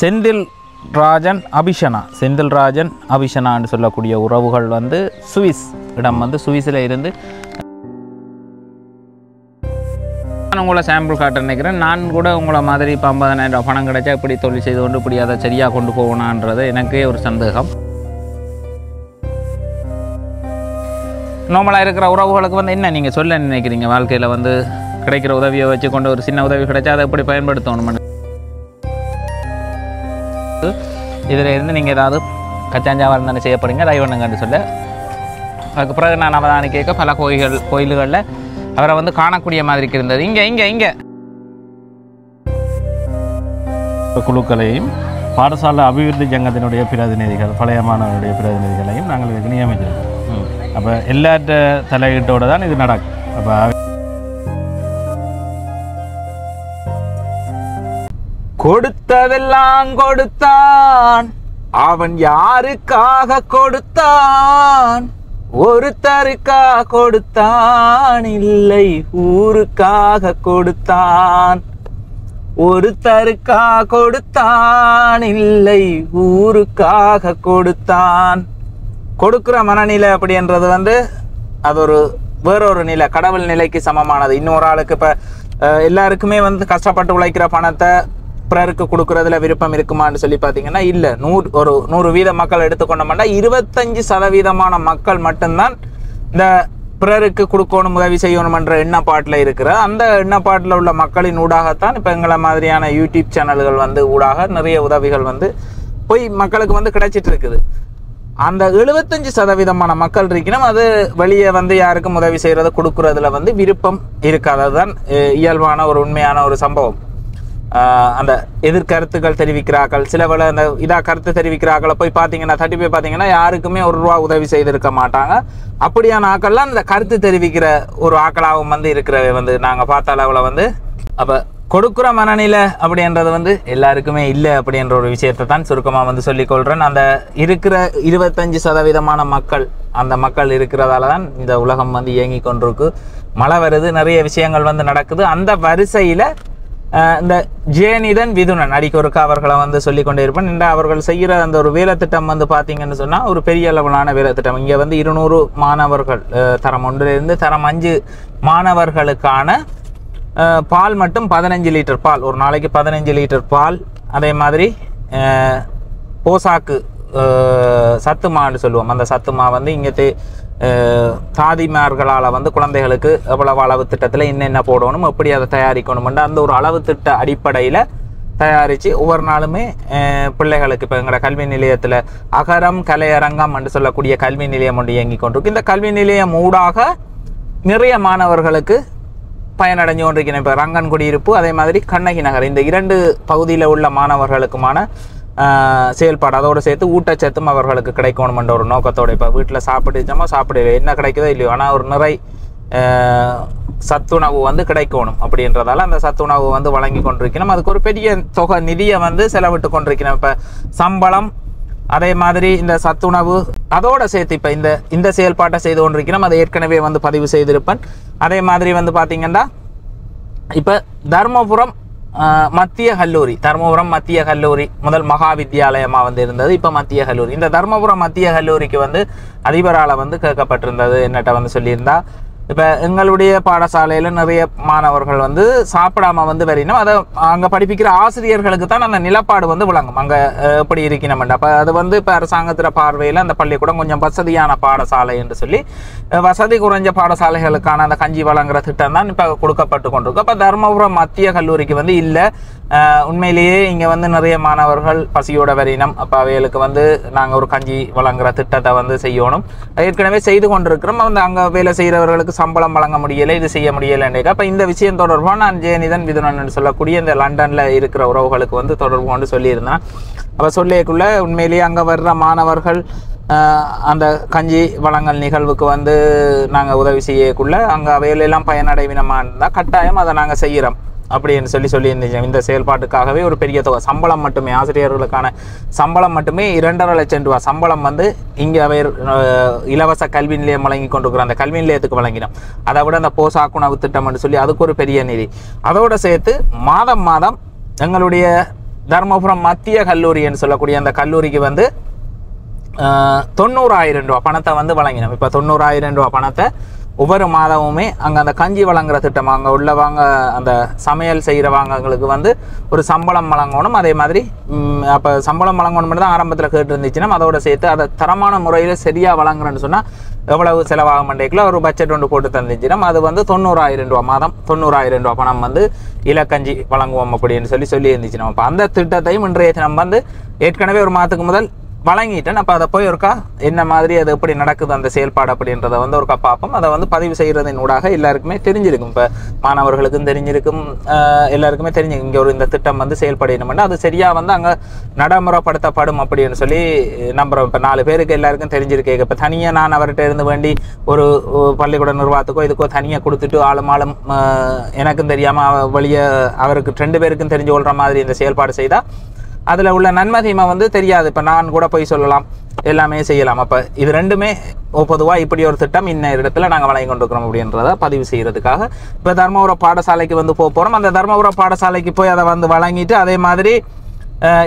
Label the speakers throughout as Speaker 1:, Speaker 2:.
Speaker 1: செந்தில் ராஜன் அபிஷனா செந்தில் ராஜன் அபிஷனான்னு சொல்லக்கூடிய உறவுகள் வந்து சுவிஸ் இடம் வந்து சுவிஸில் இருந்து நான் உங்களை சாம்பிள் காட்ட நினைக்கிறேன். நான் கூட உங்களை மாதிரி இப்போ 50,000 பணம் கிடைச்சா இப்படி தொழில் செய்து கொண்டு இப்படி அதை சரியாக கொண்டு போகணுன்றது எனக்கே ஒரு சந்தேகம். நார்மலாக இருக்கிற உறவுகளுக்கு வந்து என்ன நீங்கள் சொல்ல நினைக்கிறீங்க? வாழ்க்கையில் வந்து கிடைக்கிற உதவியை வச்சு கொண்டு ஒரு சின்ன உதவி கிடைச்சா அதை எப்படி பயன்படுத்தணும்? இதில் இருந்து நீங்கள் ஏதாவது கச்சாஞ்சாவாக இருந்தாலும் செய்யப்படுங்க தைவண்ணுங்கன்னு சொல்ல. அதுக்கு பிறகு நான் அவதானி கேட்க பல கோயில்களில் அவரை வந்து காணக்கூடிய மாதிரி இருந்தது. இங்கே
Speaker 2: குழுக்களையும் பாடசாலை அபிவிருத்தி சங்கத்தினுடைய பிரதிநிதிகள் பழைய மாணவனுடைய பிரதிநிதிகளையும் நாங்கள் இதுக்கு நியமிச்சிருக்கோம். அப்போ எல்லாற்ற தலையீட்டோடு தான் இது நடக்கும். அப்போ
Speaker 1: கொடுத்ததெல்லாம் கொடுத்தான், அவன் யாருக்காக கொடுத்தான்? ஒருத்தருக்கா கொடுத்தான், இல்லை ஊருக்காக கொடுத்தான். ஒருத்தருக்கா கொடுத்தான், இல்லை ஊருக்காக கொடுத்தான். கொடுக்குற மனநிலை அப்படின்றது வந்து அது ஒரு வேறொரு நிலை, கடவுள் நிலைக்கு சமமானது. இன்னொரு ஆளுக்கு இப்போ எல்லாருக்குமே வந்து கஷ்டப்பட்டு உழைக்கிற பணத்தை பிறருக்கு கொடுக்குறதுல விருப்பம் இருக்குமான்னு சொல்லி பார்த்தீங்கன்னா இல்லை. 100% மக்கள் எடுத்துக்கொண்டோம்னா 25% மக்கள் மட்டும்தான் இந்த பிறருக்கு கொடுக்கணும் உதவி செய்யணுமன்ற எண்ணப்பாட்டில் இருக்கிற அந்த எண்ணப்பாட்டில் உள்ள மக்களின் ஊடாகத்தான் இப்போ எங்களை மாதிரியான யூடியூப் சேனல்கள் வந்து ஊடாக நிறைய உதவிகள் வந்து போய் மக்களுக்கு வந்து கிடைச்சிட்டு இருக்குது. அந்த 75% மக்கள் இருக்கணும் அது வெளியே வந்து யாருக்கும் உதவி செய்கிறத கொடுக்குறதுல வந்து விருப்பம் இருக்காது. அதுதான் இயல்பான ஒரு உண்மையான ஒரு சம்பவம். அந்த எதிர்கருத்துக்கள் தெரிவிக்கிறார்கள், சில வேளை அந்த இதாக கருத்து தெரிவிக்கிறார்களை போய் பார்த்தீங்கன்னா தட்டி போய் பார்த்தீங்கன்னா யாருக்குமே ₹1 உதவி செய்திருக்க மாட்டாங்க. அப்படியான ஆக்கள்லாம் இந்த கருத்து தெரிவிக்கிற ஒரு ஆக்களாகவும் வந்து இருக்கிறவை வந்து நாங்கள் பார்த்த அளவில் வந்து. அப்போ கொடுக்குற மனநிலை அப்படின்றது வந்து எல்லாருக்குமே இல்லை அப்படின்ற ஒரு விஷயத்தை தான் சுருக்கமாக வந்து சொல்லிக்கொள்கிறேன். அந்த இருக்கிற 25% மக்கள் அந்த மக்கள் இருக்கிறதால தான் இந்த உலகம் வந்து இயங்கி கொண்டிருக்கு. மழை வருது, நிறைய விஷயங்கள் வந்து நடக்குது. அந்த வரிசையில் இந்த ஜேனிதன் விதுனன் அடிக்கொருக்கா அவர்களை வந்து சொல்லிக்கொண்டே இருப்பேன். இந்த அவர்கள் செய்கிற அந்த ஒரு வேலை திட்டம் வந்து பார்த்தீங்கன்னு சொன்னால் ஒரு பெரிய அளவிலான வேலை திட்டம். இங்கே வந்து 200 மாணவர்கள் தரம் 1லிருந்து தரம் 5 மாணவர்களுக்கான பால் மட்டும் 15 லிட்டர் பால், ஒரு நாளைக்கு 15 லிட்டர் பால். அதே மாதிரி போசாக்கு சத்துமான்னு சொல்லுவோம். அந்த சத்துமா வந்து இங்கே தாதிமார்களால் வந்து குழந்தைகளுக்கு எவ்வளவு அளவு திட்டத்தில் என்னென்ன போடணும், எப்படி அதை தயாரிக்கணும்ன்ற அந்த ஒரு அளவு திட்ட அடிப்படையில் தயாரித்து ஒவ்வொரு நாளுமே பிள்ளைகளுக்கு இப்போ எங்களோட கல்வி நிலையத்தில் அகரம் கலையரங்கம் என்று சொல்லக்கூடிய கல்வி நிலையம் ஒன்று இயங்கி கொண்டிருக்கு. இந்த கல்வி நிலையம் ஊடாக நிறைய மாணவர்களுக்கு பயனடைஞ்சு கொண்டிருக்கிறேன். இப்போ ரங்கன் குடியிருப்பு அதே மாதிரி கண்ணகி நகர் இந்த 2 பகுதியில் உள்ள மாணவர்களுக்குமான செயல்பாடு அதோடு சேர்த்து ஊட்டச்சத்தும் அவர்களுக்கு கிடைக்கணுமென்ற ஒரு நோக்கத்தோடு. இப்போ வீட்டில் சாப்பிட்டுச்சோமா சாப்பிட என்ன கிடைக்குதோ இல்லையோ ஆனால் ஒரு நிறை சத்துணவு வந்து கிடைக்கணும் அப்படின்றதால அந்த சத்துணவு வந்து வழங்கி கொண்டிருக்கணும். அதுக்கு ஒரு பெரிய தொகை நிதியை வந்து செலவிட்டு கொண்டிருக்கணும். இப்போ சம்பளம் அதே மாதிரி இந்த சத்துணவு அதோடு சேர்த்து இப்போ இந்த செயல்பாட்டை செய்து கொண்டிருக்கணும். அதை ஏற்கனவே வந்து பதிவு செய்திருப்பேன். அதே மாதிரி வந்து பார்த்திங்கன்னா இப்போ தர்மபுரம் மத்திய கல்லூரி, தர்மபுரம் மத்திய கல்லூரி முதல் மகா வித்தியாலயமாக வந்து இருந்தது. இப்போ மத்திய கல்லூரி. இந்த தர்மபுரம் மத்திய கல்லூரிக்கு வந்து அதிபரால் வந்து கேட்கப்பட்டிருந்தது. என்னட்ட வந்து சொல்லியிருந்தா இப்போ எங்களுடைய பாடசாலையில் நிறைய மாணவர்கள் வந்து சாப்பிடாம வந்து வரையினோம். அதை அங்கே படிப்பிக்கிற ஆசிரியர்களுக்கு தான் அந்த நிலப்பாடு வந்து விளங்கும் அங்கே எப்படி இருக்கணும்ண்டு. அப்போ அது வந்து இப்போ அரசாங்கத்தில் பார்வையில் அந்த பள்ளிக்கூடம் கொஞ்சம் வசதியான பாடசாலை என்று சொல்லி வசதி குறைஞ்ச பாடசாலைகளுக்கான அந்த கஞ்சி வழங்குற திட்டம் தான் இப்போ கொடுக்கப்பட்டு கொண்டிருக்கு. அப்போ தர்மபுரம் மத்திய கல்லூரிக்கு வந்து இல்லை, உண்மையிலேயே இங்கே வந்து நிறைய மாணவர்கள் பசியோட வரையினம். அப்போ அவைகளுக்கு வந்து நாங்கள் ஒரு கஞ்சி வழங்குற திட்டத்தை வந்து செய்யணும். ஏற்கனவே செய்து கொண்டிருக்கிறோம். வந்து அங்கே வேலை செய்கிறவர்களுக்கு சம்பளம் வழங்க முடியலை, இது செய்ய முடியலைன்னு. அப்போ இந்த விஷயம் தொடர்பாக நான் ஜெயநிதன் விதுனன் சொல்லக்கூடிய இந்த லண்டனில் இருக்கிற உறவுகளுக்கு வந்து தொடர்பு கொண்டு சொல்லியிருந்தேன். அப்போ சொல்லியக்குள்ள உண்மையிலேயே அங்கே வர்ற மாணவர்கள் அந்த கஞ்சி வழங்கல் நிகழ்வுக்கு வந்து நாங்கள் உதவி செய்யக்குள்ள அங்கே அவையிலெல்லாம் பயனடைவினமாக இருந்தால் கட்டாயம் அதை நாங்கள் செய்கிறோம் அப்படின்னு சொல்லியிருந்தேன். இந்த செயல்பாட்டுக்காகவே ஒரு பெரிய தொகை சம்பளம் மட்டுமே, ஆசிரியர்களுக்கான சம்பளம் மட்டுமே 2.5 லட்சம் ரூபா சம்பளம் வந்து இங்கே அவர் இலவச கல்வி நிலையம் வழங்கி கொண்டிருக்கிற அந்த கல்வி நிலையத்துக்கு வழங்கினோம். அதை விட அந்த போசாக்குணவு திட்டம் என்று சொல்லி அதுக்கு ஒரு பெரிய நிதி. அதோடு சேர்த்து மாதம் எங்களுடைய தர்மபுரம் மத்திய கல்லூரின்னு சொல்லக்கூடிய அந்த கல்லூரிக்கு வந்து 90,000 ரூபா பணத்தை வந்து வழங்கினோம். இப்போ 90,000 ரூபா பணத்தை ஒவ்வொரு மாதமுமே அங்கே அந்த கஞ்சி வழங்குற திட்டம் அங்கே உள்ளவங்க அந்த சமையல் செய்கிறவங்களுக்கு வந்து ஒரு சம்பளம் வழங்கணும். அதே மாதிரி அப்போ சம்பளம் வழங்கணும் தான் ஆரம்பத்தில் கேட்டு இருந்துச்சுன்னா அதோட சேர்த்து அதை தரமான முறையில் சரியாக வழங்குறேன்னு சொன்னால் எவ்வளவு செலவாக மண்டேக்கில் ஒரு பட்ஜெட் ஒன்று போட்டு தந்துச்சுன்னா அது வந்து 90,000 ரூபா மாதம் 90,000 ரூபா பணம் வந்து இலக்கஞ்சி வழங்குவோம் அப்படின்னு சொல்லி இருந்துச்சுன்னா அப்போ அந்த திட்டத்தையும் இன்றைய தினம் வந்து ஏற்கனவே ஒரு மாதத்துக்கு முதல் வழங்கிட்டேன். அப்போ அதை போய் ஒருக்கா என்ன மாதிரி அது எப்படி நடக்குது அந்த செயல்பாடு அப்படின்றத வந்து ஒருக்கா பார்ப்போம். அதை வந்து பதிவு செய்கிறதின் ஊடாக எல்லாருக்குமே தெரிஞ்சிருக்கும். இப்போ மாணவர்களுக்கும் தெரிஞ்சிருக்கும், எல்லாருக்குமே தெரிஞ்சிருக்கும் இங்கே ஒரு இந்த திட்டம் வந்து செயல்படணும்னா அது சரியாக வந்து அங்கே நடைமுறைப்படுத்தப்படும் அப்படின்னு சொல்லி நம்புகிறோம். இப்போ 4 பேருக்கு எல்லாருக்கும் தெரிஞ்சிருக்கேன். இப்போ தனியாக நான் அவர்கிட்ட இருந்து வேண்டி ஒரு பள்ளிக்கூட நிர்வாகத்துக்கோ இதுக்கோ தனியாக கொடுத்துட்டு ஆளும் எனக்கும் தெரியாமல் வெளியே அவருக்கு 2 பேருக்கும் தெரிஞ்சு கொள்கிற மாதிரி இந்த செயல்பாடு செய்தால் அதில் உள்ள நன்மை தீமை வந்து தெரியாது. இப்போ நான் கூட போய் சொல்லலாம், எல்லாமே செய்யலாம். அப்போ இது ரெண்டுமே பொதுவாக இப்படி ஒரு திட்டம் இன்ன இடத்துல நாங்கள் வழங்கி கொண்டிருக்கிறோம் அப்படின்றத பதிவு செய்கிறதுக்காக இப்போ தர்மபுரம் பாடசாலைக்கு வந்து போகிறோம். அந்த தர்மபுரம் பாடசாலைக்கு போய் அதை வந்து வழங்கிட்டு அதே மாதிரி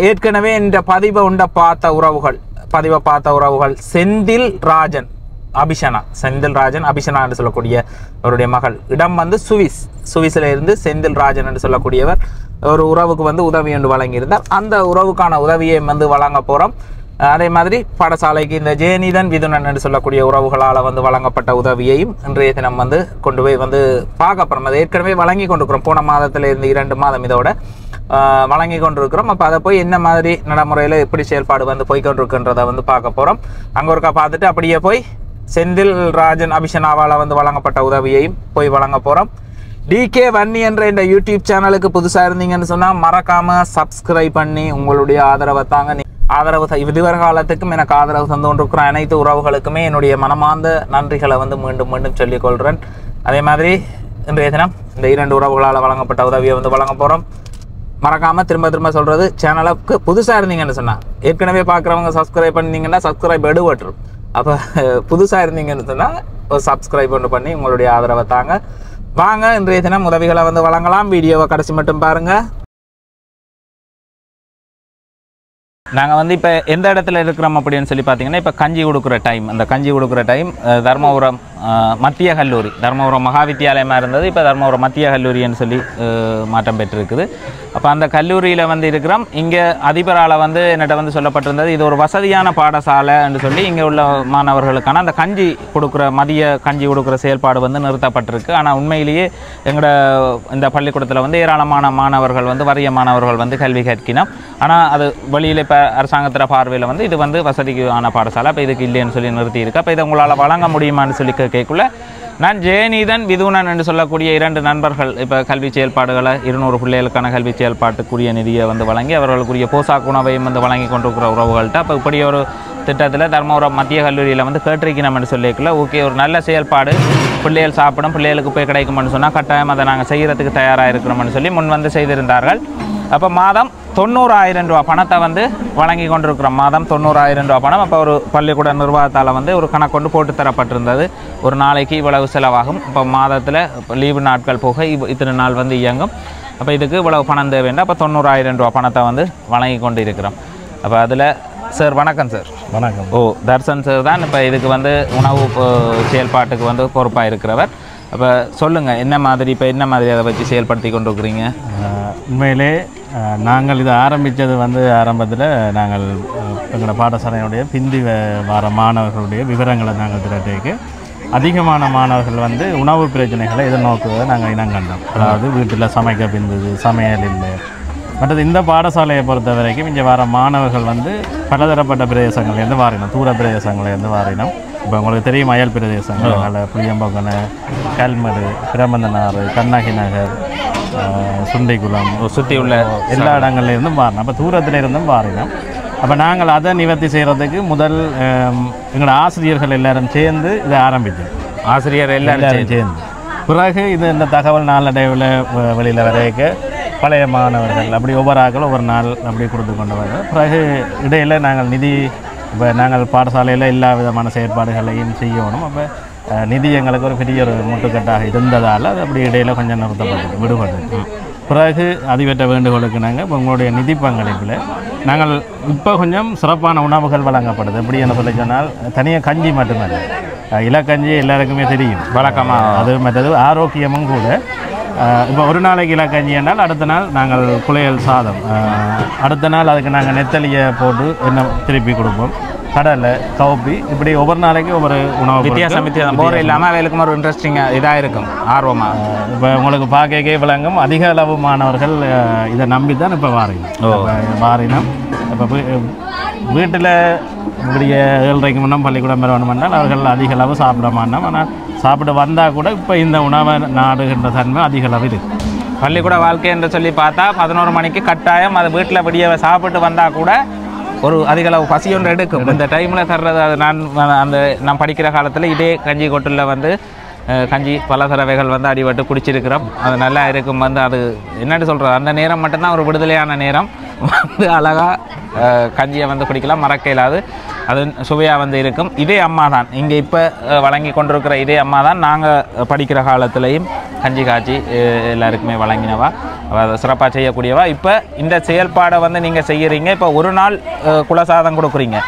Speaker 1: ஏற்கனவே இந்த பதிவை பார்த்த உறவுகள் செந்தில் ராஜன் அபிஷனா என்று சொல்லக்கூடிய அவருடைய மகள் இடம் வந்து சுவிஸில் இருந்து செந்தில் ராஜன் என்று சொல்லக்கூடியவர் ஒரு உறவுக்கு வந்து உதவி என்று வழங்கியிருந்தார். அந்த உறவுக்கான உதவியை வந்து வழங்க போகிறோம். அதே மாதிரி பாடசாலைக்கு இந்த ஜெயநீதன் விதுனன் என்று சொல்லக்கூடிய உறவுகளால் வந்து வழங்கப்பட்ட உதவியையும் இன்றைய தினம் வந்து கொண்டு போய் வந்து பார்க்க போகிறோம். அதை ஏற்கனவே வழங்கி கொண்டிருக்கிறோம். போன மாதத்தில் இருந்து 2 மாதம் இதோட வழங்கி கொண்டிருக்கிறோம். அப்போ அதை போய் என்ன மாதிரி நடைமுறையில் எப்படி செயல்பாடு வந்து போய்கொண்டிருக்குன்றதை வந்து பார்க்க போகிறோம். அங்கே ஒருக்கா பார்த்துட்டு அப்படியே போய் செந்தில் ராஜன் அபிஷனாவால் வந்து வழங்கப்பட்ட உதவியையும் போய் வழங்க போகிறோம். டிகே வன்னி என்ற இந்த யூடியூப் சேனலுக்கு புதுசாக இருந்தீங்கன்னு சொன்னால் மறக்காமல் சப்ஸ்கிரைப் பண்ணி உங்களுடைய ஆதரவை தாங்க. இதுவரை காலத்துக்கும் எனக்கு ஆதரவு தந்து கொண்டிருக்கிற அனைத்து உறவுகளுக்குமே என்னுடைய மனமார்ந்த நன்றிகளை வந்து மீண்டும் சொல்லிக்கொள்கிறேன். அதே மாதிரி இன்றைய தினம் இந்த 2 உறவுகளால் வழங்கப்பட்ட உதவியை வந்து வழங்க போகிறோம். மறக்காமல் திரும்ப சொல்கிறது, சேனலுக்கு புதுசாக இருந்தீங்கன்னு சொன்னால் ஏற்கனவே பார்க்குறவங்க சப்ஸ்கிரைப் பண்ணிங்கன்னா சப்ஸ்கிரைப் எடுவட்டுரும். அப்போ புதுசாக இருந்தீங்கன்னு சொன்னால் ஒரு சப்ஸ்கிரைப் ஒன்று பண்ணி உங்களுடைய ஆதரவை தாங்க. வாங்க இன்றைய தினம் உதவிகளை வந்து வழங்கலாம். வீடியோவை கடைசி மட்டும் பாருங்கள். நாங்கள் வந்து இப்போ எந்த இடத்துல இருக்கிறோம் அப்படின்னு சொல்லி பார்த்தீங்கன்னா இப்போ கஞ்சி கொடுக்குற டைம் தர்மபுரம் மத்திய கல்லூரி, தர்மபுரம் மகாவித்தியாலயமாக இருந்தது, இப்போ தர்மபுரம் மத்திய கல்லூரின்னு சொல்லி மாற்றம் பெற்றிருக்குது. அப்போ அந்த கல்லூரியில் வந்து இருக்கிறோம். இங்கே அதிபரால் வந்து என்னிட்ட வந்து சொல்லப்பட்டிருந்தது இது ஒரு வசதியான பாடசாலைன்னு சொல்லி இங்கே உள்ள மாணவர்களுக்கான அந்த மதிய கஞ்சி கொடுக்குற செயல்பாடு வந்து நிறுத்தப்பட்டிருக்கு. ஆனால் உண்மையிலேயே எங்களோட இந்த பள்ளிக்கூடத்தில் வந்து ஏராளமான மாணவர்கள் வந்து வறிய மாணவர்கள் வந்து கல்வி கற்கினோம். ஆனால் அது வெளியில் இப்போ அரசாங்கத்தில் பார்வையில் வந்து இது வந்து வசதிக்கான பாடசாலை, அப்போ இதுக்கு இல்லைன்னு சொல்லி நிறுத்தியிருக்கு. அப்போ இதை உங்களால் வழங்க முடியுமான்னு சொல்லி கேட்கக்குள்ள நான் ஜெயநீதன் விதுனன் என்று சொல்லக்கூடிய 2 நண்பர்கள் இப்போ கல்வி செயல்பாடுகளை 200 பிள்ளைகளுக்கான கல்வி செயல்பாட்டுக்குரிய நிதியை வந்து வழங்கி அவர்களுக்குரிய போசாக்கு உணவையும் வந்து வழங்கி கொண்டிருக்கிற உறவுகள்கிட்ட அப்போ இப்படி ஒரு திட்டத்தில் தர்மபுரம் மத்திய கல்லூரியில் வந்து கேட்டிருக்கணும் என்று சொல்லிக்கல. ஓகே, ஒரு நல்ல செயல்பாடு, பிள்ளைகள் சாப்பிடும், பிள்ளைகளுக்கு போய் கிடைக்கும்னு சொன்னால் கட்டாயம் அதை நாங்கள் செய்கிறதுக்கு தயாராக இருக்கிறோம்னு சொல்லி முன் வந்து செய்திருந்தார்கள். அப்போ மாதம் 90,000 ரூபா பணத்தை வந்து வழங்கி கொண்டிருக்கிறோம். மாதம் 90,000 ரூபா பணம். அப்போ ஒரு பள்ளிக்கூட நிர்வாகத்தால் வந்து ஒரு கணக்கொண்டு போட்டு தரப்பட்டிருந்தது. ஒரு நாளைக்கு இவ்வளவு செலவாகும், இப்போ மாதத்தில் லீவு நாட்கள் போக இத்தனை நாள் வந்து இயங்கும், அப்போ இதுக்கு இவ்வளவு பணம் தேவைன்னா அப்போ 90,000 ரூபா பணத்தை வந்து வழங்கி கொண்டு இருக்கிறோம். அப்போ அதில் சார் வணக்கம் சார்.
Speaker 2: வணக்கம்.
Speaker 1: தர்சன் சார் தான் இப்போ இதுக்கு வந்து உணவு செயல்பாட்டுக்கு வந்து பொறுப்பாக இருக்கிறவர். அப்போ சொல்லுங்கள், என்ன மாதிரி அதை வச்சு செயல்படுத்தி கொண்டு இருக்கிறீங்க?
Speaker 2: உண்மையிலே நாங்கள் இதை ஆரம்பித்தது வந்து ஆரம்பத்தில் நாங்கள் எங்களோட பாடசாலையுடைய பிந்தி வர மாணவர்களுடைய விவரங்களை நாங்கள் திரட்டிக்கு அதிகமான மாணவர்கள் வந்து உணவு பிரச்சனைகளை எதிர்நோக்குவதை நாங்கள் இனங்கண்டோம். அதாவது வீட்டில் சமைக்க பிந்தது, சமையல் இல்லை. மற்றது இந்த பாடசாலையை பொறுத்த வரைக்கும் இங்கே வர மாணவர்கள் வந்து பலதரப்பட்ட பிரதேசங்கள்லேருந்து வாரினோம், தூர பிரதேசங்கள்லேருந்து வாரினோம். இப்போ உங்களுக்கு தெரியும் அயல் பிரதேசங்கள், புளியம்பொங்கனை, கல்மடு, பிரமந்தனாறு, கண்ணகி நகர், சுண்டைக்குளம்
Speaker 1: சுற்றி உள்ள
Speaker 2: எல்லா இடங்கள்லேருந்தும் வாரினோம். அப்போ தூரத்தில் இருந்தும் வாரினோம். அப்போ நாங்கள் அதை நிவர்த்தி செய்கிறதுக்கு முதல் எங்களோட ஆசிரியர்கள் எல்லாரும் சேர்ந்து இதை ஆரம்பித்தோம்.
Speaker 1: ஆசிரியர் எல்லாரும்
Speaker 2: சேர்ந்து பிறகு இது இந்த தகவல் நாளடைவில் வெளியில் வரைக்க பழைய மாணவர்கள் அப்படி ஒவ்வொரு ஆக்கள் ஒவ்வொரு நாள் அப்படி கொடுத்து கொண்டு வரோம். பிறகு இடையில் நாங்கள் நிதி, இப்போ நாங்கள் பாடசாலையில் எல்லா விதமான செயற்பாடுகளையும் செய்யணும். அப்போ நிதி எங்களுக்கு ஒரு பெரிய ஒரு முட்டுக்கட்டாக இருந்ததால் அது அப்படி இடையில் கொஞ்சம் நிறுத்தப்பட்டது, விடுபட்டது. பிறகு அதிபற்ற வேண்டுகோளுக்கு நாங்கள் இப்போ உங்களுடைய நிதி பங்களிப்பில் நாங்கள் இப்போ கொஞ்சம் சிறப்பான உணவுகள் வழங்கப்படுது. எப்படி என்ன சொல்லி சொன்னால் தனியாக கஞ்சி மட்டுமல்ல, இலக்கஞ்சி எல்லாருக்குமே தெரியும் வழக்கமாக, அது மற்றது ஆரோக்கியமும் கூட. இப்போ ஒரு நாளைக்கு இலக்கஞ்சி என்றால் அடுத்த நாள் நாங்கள் குளையல் சாதம், அடுத்த நாள் அதுக்கு நாங்கள் நெத்தலியை போட்டு என்ன திருப்பி கொடுப்போம், கடலை கவுப்பி, இப்படி ஒவ்வொரு நாளைக்கு ஒவ்வொரு உணவு
Speaker 1: வித்தியாசம் போர் இல்லாமல் அவைகளுக்கும் ஒரு இன்ட்ரெஸ்டிங்காக இதாக இருக்கும், ஆர்வமாக.
Speaker 2: இப்போ உங்களுக்கு பார்க்கவே விளங்கும் அதிக அளவு மாணவர்கள் இதை நம்பி தான் இப்போ வாரினம். இப்போ வீட்டில் இப்படிய 7:30 முன்னம் பள்ளிக்கூடம் பெற வேணுமென்றால் அவர்கள் அதிக அளவு சாப்பிட மாட்டோம். ஆனால் சாப்பிட வந்தால் கூட இப்போ இந்த உணவை நாடுகின்ற தன்மை அதிக அளவு இருக்குது.
Speaker 1: பள்ளிக்கூட வாழ்க்கை என்று சொல்லி பார்த்தா 11 மணிக்கு கட்டாயம் அது வீட்டில் விடிய சாப்பிட்டு வந்தால் கூட ஒரு அதிக அளவு பசி ஒன்று எடுக்கும். இந்த டைமில் தர்றது அது நான் படிக்கிற காலத்தில் இதே கஞ்சி கொட்டில் வந்து கஞ்சி பல தடவைகள் வந்து அடிபட்டு குடிச்சிருக்கிறோம். அது நல்லா இருக்கும். வந்து அது என்னென்னு சொல்கிறது, அந்த நேரம் மட்டும்தான் ஒரு விடுதலையான நேரம். வந்து அழகாக கஞ்சியை வந்து குடிக்கலாம், மறக்க இல்லாது, அது சுவையாக வந்து இருக்கும். இதே அம்மா தான் இங்கே இப்போ வழங்கி கொண்டிருக்கிற இதே அம்மா தான் நாங்கள் படிக்கிற காலத்துலேயும் கஞ்சி காய்ச்சி எல்லாருக்குமே வழங்கினவா, அதை சிறப்பாக செய்யக்கூடியவா. இப்போ இந்த செயல்பாடை வந்து நீங்கள் செய்கிறீங்க. இப்போ ஒரு நாள் குலசாதம் கொடுக்குறீங்க.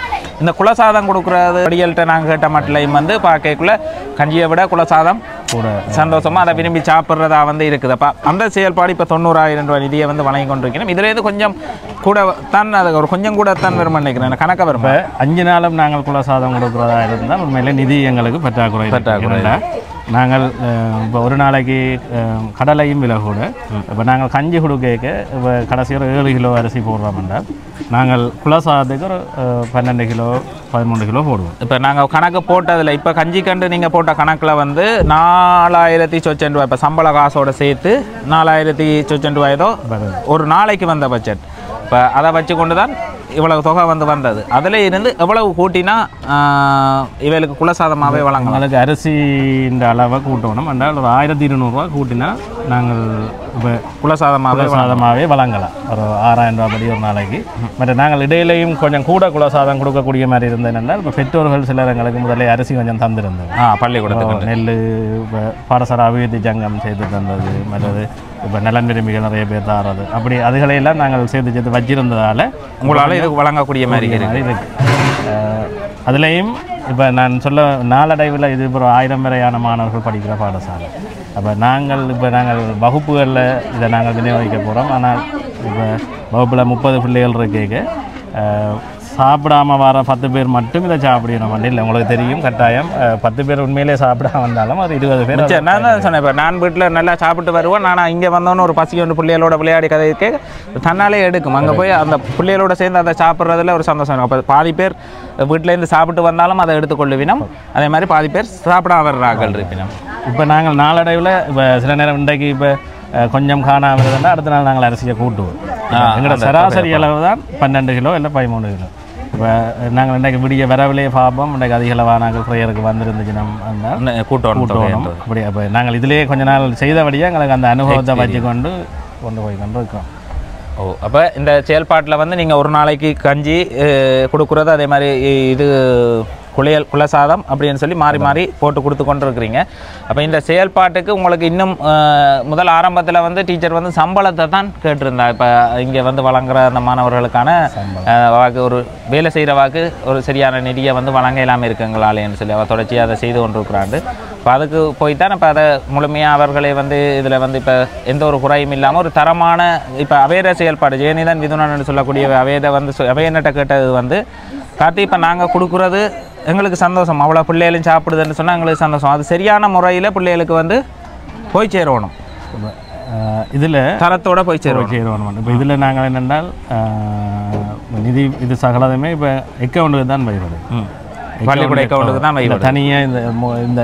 Speaker 1: இந்த குலசாதம் கொடுக்குறது படிகள்கிட்ட நாங்கள் கேட்ட மட்டும் வந்து பார்க்கக்குள்ள கஞ்சியை விட குலசாதம் கூட சந்தோஷமாக அதை விரும்பி சாப்பிட்றதா வந்து இருக்குதுப்பா. அந்த செயல்பாடு இப்போ 90,000 ரூபாய் நிதியை வந்து வழங்கி கொண்டிருக்கணும். இதுலேருந்து கொஞ்சம் கூட தான், அது ஒரு கொஞ்சம் கூட தான் வரும் நினைக்கிறேன், கணக்காக வரும்.
Speaker 2: 5 நாளும் நாங்கள் குலசாதம் கொடுக்குறதா இருந்தால் உண்மையிலே நிதி எங்களுக்கு பற்றாக்குறை. நாங்கள் இப்போ ஒரு நாளைக்கு கடலையும் விலை கூட. இப்போ நாங்கள் கஞ்சி கொடுக்க இப்போ கடைசி ஒரு 7 கிலோ அரிசி போடுறோம் என்றால் நாங்கள் குலசாதத்துக்கு ஒரு 12 கிலோ 13 கிலோ போடுவோம்.
Speaker 1: இப்போ நாங்கள் கணக்கு போட்டதில் இப்போ கஞ்சி கண்டு நீங்கள் போட்ட கணக்கில் வந்து 4,000 ரூபாய் இப்போ சம்பள காசோடு சேர்த்து 4,000 ரூபாயதோ ஒரு நாளைக்கு வந்த பட்ஜெட். இப்போ அதை வச்சு கொண்டு தான் இவ்வளவு தொகை வந்து வந்தது. அதில் இருந்து எவ்வளவு கூட்டினா இவளுக்கு குலசாதமாகவே வழங்கலாம்?
Speaker 2: அதுக்கு அரிசின்ற அளவை கூட்டணும் என்றால் ஒரு 1,200 ரூபா கூட்டினா நாங்கள் இப்போ குலசாதமாகவே வழங்கலாம். ஒரு 6,000 ரூபா படி ஒரு நாளைக்கு. மற்ற நாங்கள் இடையிலையும் கொஞ்சம் கூட குலசாதம் கொடுக்கக்கூடிய மாதிரி இருந்தது என்றால் இப்போ பெற்றோர்கள் சிலர் எங்களுக்கு முதலே அரிசி கொஞ்சம் தந்திருந்தது.
Speaker 1: பள்ளிக்கூடத்துக்கு
Speaker 2: நெல் இப்போ பாடசாலை அபிவிருத்தி சங்கம் செய்து தந்தது, மற்றது இப்போ நலன் விரும்பிகள் நிறைய பேர் தாரது, அப்படி அதுகளையெல்லாம் நாங்கள் சேர்த்து வச்சிருந்ததால்
Speaker 1: உங்களால் இதுக்கு வழங்கக்கூடிய மாதிரி
Speaker 2: இருக்கு. அதுலேயும் இப்போ நான் சொல்ல நாளடைவில் இது ஒரு 1000 வரையான மாணவர்கள் படிக்கிற பாடசாலை. அப்போ நாங்கள் வகுப்புகளில் இதை நாங்கள் விநியோகிக்க போகிறோம். ஆனால் இப்போ வகுப்பில் 30 பிள்ளைகள் இருக்கேங்க, சாப்பிடாமல் வர 10 பேர் மட்டும் இதை சாப்பிடணும். இல்லை உங்களுக்கு தெரியும் கட்டாயம் 10 பேர் உண்மையிலே சாப்பிடாம வந்தாலும் அது 20 பேர்.
Speaker 1: நான் தான் சொன்னேன், இப்போ நான் வீட்டில் நல்லா சாப்பிட்டு வருவேன். நான் இங்கே வந்தோன்னு ஒரு பசி ஒன்று பிள்ளைகளோட விளையாடி கதைக்கு தன்னாலே எடுக்கும். அங்கே போய் அந்த பிள்ளைகளோட சேர்ந்து அதை சாப்பிட்றதுல ஒரு சந்தோஷம். அப்போ பாதி பேர் வீட்டிலேருந்து சாப்பிட்டு வந்தாலும் அதை எடுத்துக்கொள்ளுவினோம். அதே மாதிரி பாதி பேர் சாப்பிடாம வர்றார்கள் இருப்பினோம்.
Speaker 2: இப்போ நாங்கள் நாளடைவில் இப்போ சில நேரம் இன்றைக்கு இப்போ கொஞ்சம் காணாமல் இருந்தால் அடுத்த நாள் நாங்கள் அரிசியை கூட்டுவோம். எங்களோட சராசரி அளவு தான் 12 கிலோ இல்லை 13 கிலோ. இப்போ நாங்கள் இன்றைக்கு விடிய வரவிலேயே பார்ப்போம். இன்றைக்கு அதிக அளவாக நாங்கள் ப்ரேயருக்கு வந்துருந்துச்சுன்னா கூட்டணும். அப்படி அப்போ நாங்கள் இதிலேயே கொஞ்ச நாள் செய்தபடியாக எங்களுக்கு அந்த அனுபவத்தை வச்சு கொண்டு போய் கொண்டு இருக்கோம்.
Speaker 1: அப்போ இந்த செயல்பாட்டில் வந்து நீங்கள் ஒரு நாளைக்கு கஞ்சி கொடுக்குறது, அதே மாதிரி இது குலசாதம் அப்படின்னு சொல்லி மாறி மாறி போட்டு கொடுத்து கொண்டு இருக்கிறீங்க. அப்போ இந்த செயல்பாட்டுக்கு உங்களுக்கு இன்னும் முதல் ஆரம்பத்தில் வந்து டீச்சர் வந்து சம்பளத்தை தான் கேட்டிருந்தா. இப்போ இங்கே வந்து வழங்குற அந்த மாணவர்களுக்கான வாக்கு ஒரு வேலை செய்கிற வாக்கு ஒரு சரியான நிதியை வந்து வழங்க இல்லாமல் இருக்குங்களாலேன்னு சொல்லி அவள் தொடர்ச்சியாக அதை செய்து கொண்டிருக்கிறாண்டு. இப்போ அதுக்கு போய்த்தான் இப்போ அதை முழுமையாக அவர்களை வந்து இதில் வந்து இப்போ எந்த ஒரு குறையும் இல்லாமல் ஒரு தரமான இப்போ அவேத செயல்பாடு ஜெயநிதன் விதுனன்னு சொல்லக்கூடிய அவேதை வந்து அவையன்கிட்ட கேட்டது வந்து காட்டி இப்போ நாங்கள் கொடுக்குறது எங்களுக்கு சந்தோஷம். அவ்வளோ பிள்ளைகளும் சாப்பிடுதுன்னு சொன்னால் எங்களுக்கு சந்தோஷம். அது சரியான முறையில் பிள்ளைகளுக்கு வந்து போய் சேரணும்,
Speaker 2: இதில்
Speaker 1: தரத்தோடு போய் சேரணும்.
Speaker 2: இப்போ இதில் நாங்கள் என்னென்றால் நிதி இது சகலதுமே இப்போ அக்கௌண்ட்டுக்கு தான் வைக்கிறது.
Speaker 1: பள்ளிக்கூட அக்கௌண்ட்டுக்கு தான் வைக்கிறது.
Speaker 2: தனியாக இந்த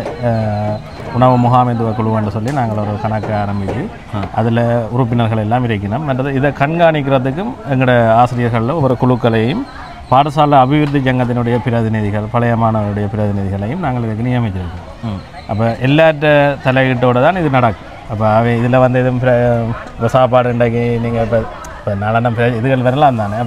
Speaker 2: உணவு முகாமைத்துவ குழுன்னு சொல்லி நாங்கள் ஒரு கணக்கு ஆரம்பித்து அதில் உறுப்பினர்கள் எல்லாம் இருக்கணும். மற்றது இதை கண்காணிக்கிறதுக்கும் எங்களோட ஆசிரியர்களில் ஒரு குழுக்களையும் பாடசாலை அபிவிருத்தி சங்கத்தினுடைய பிரதிநிதிகள் பழைய மாணவருடைய பிரதிநிதிகளையும் நாங்கள் இதுக்கு நியமிச்சிருக்கோம். அப்போ எல்லாற்ற தலையீட்டோடு தான் இது நடக்கும். அப்போ இதில் வந்து எதுவும் இப்போ சாப்பாடு இன்றைக்கு நீங்கள் இப்போ இப்போ நலனம் இதுகள் வரலாம் தானே.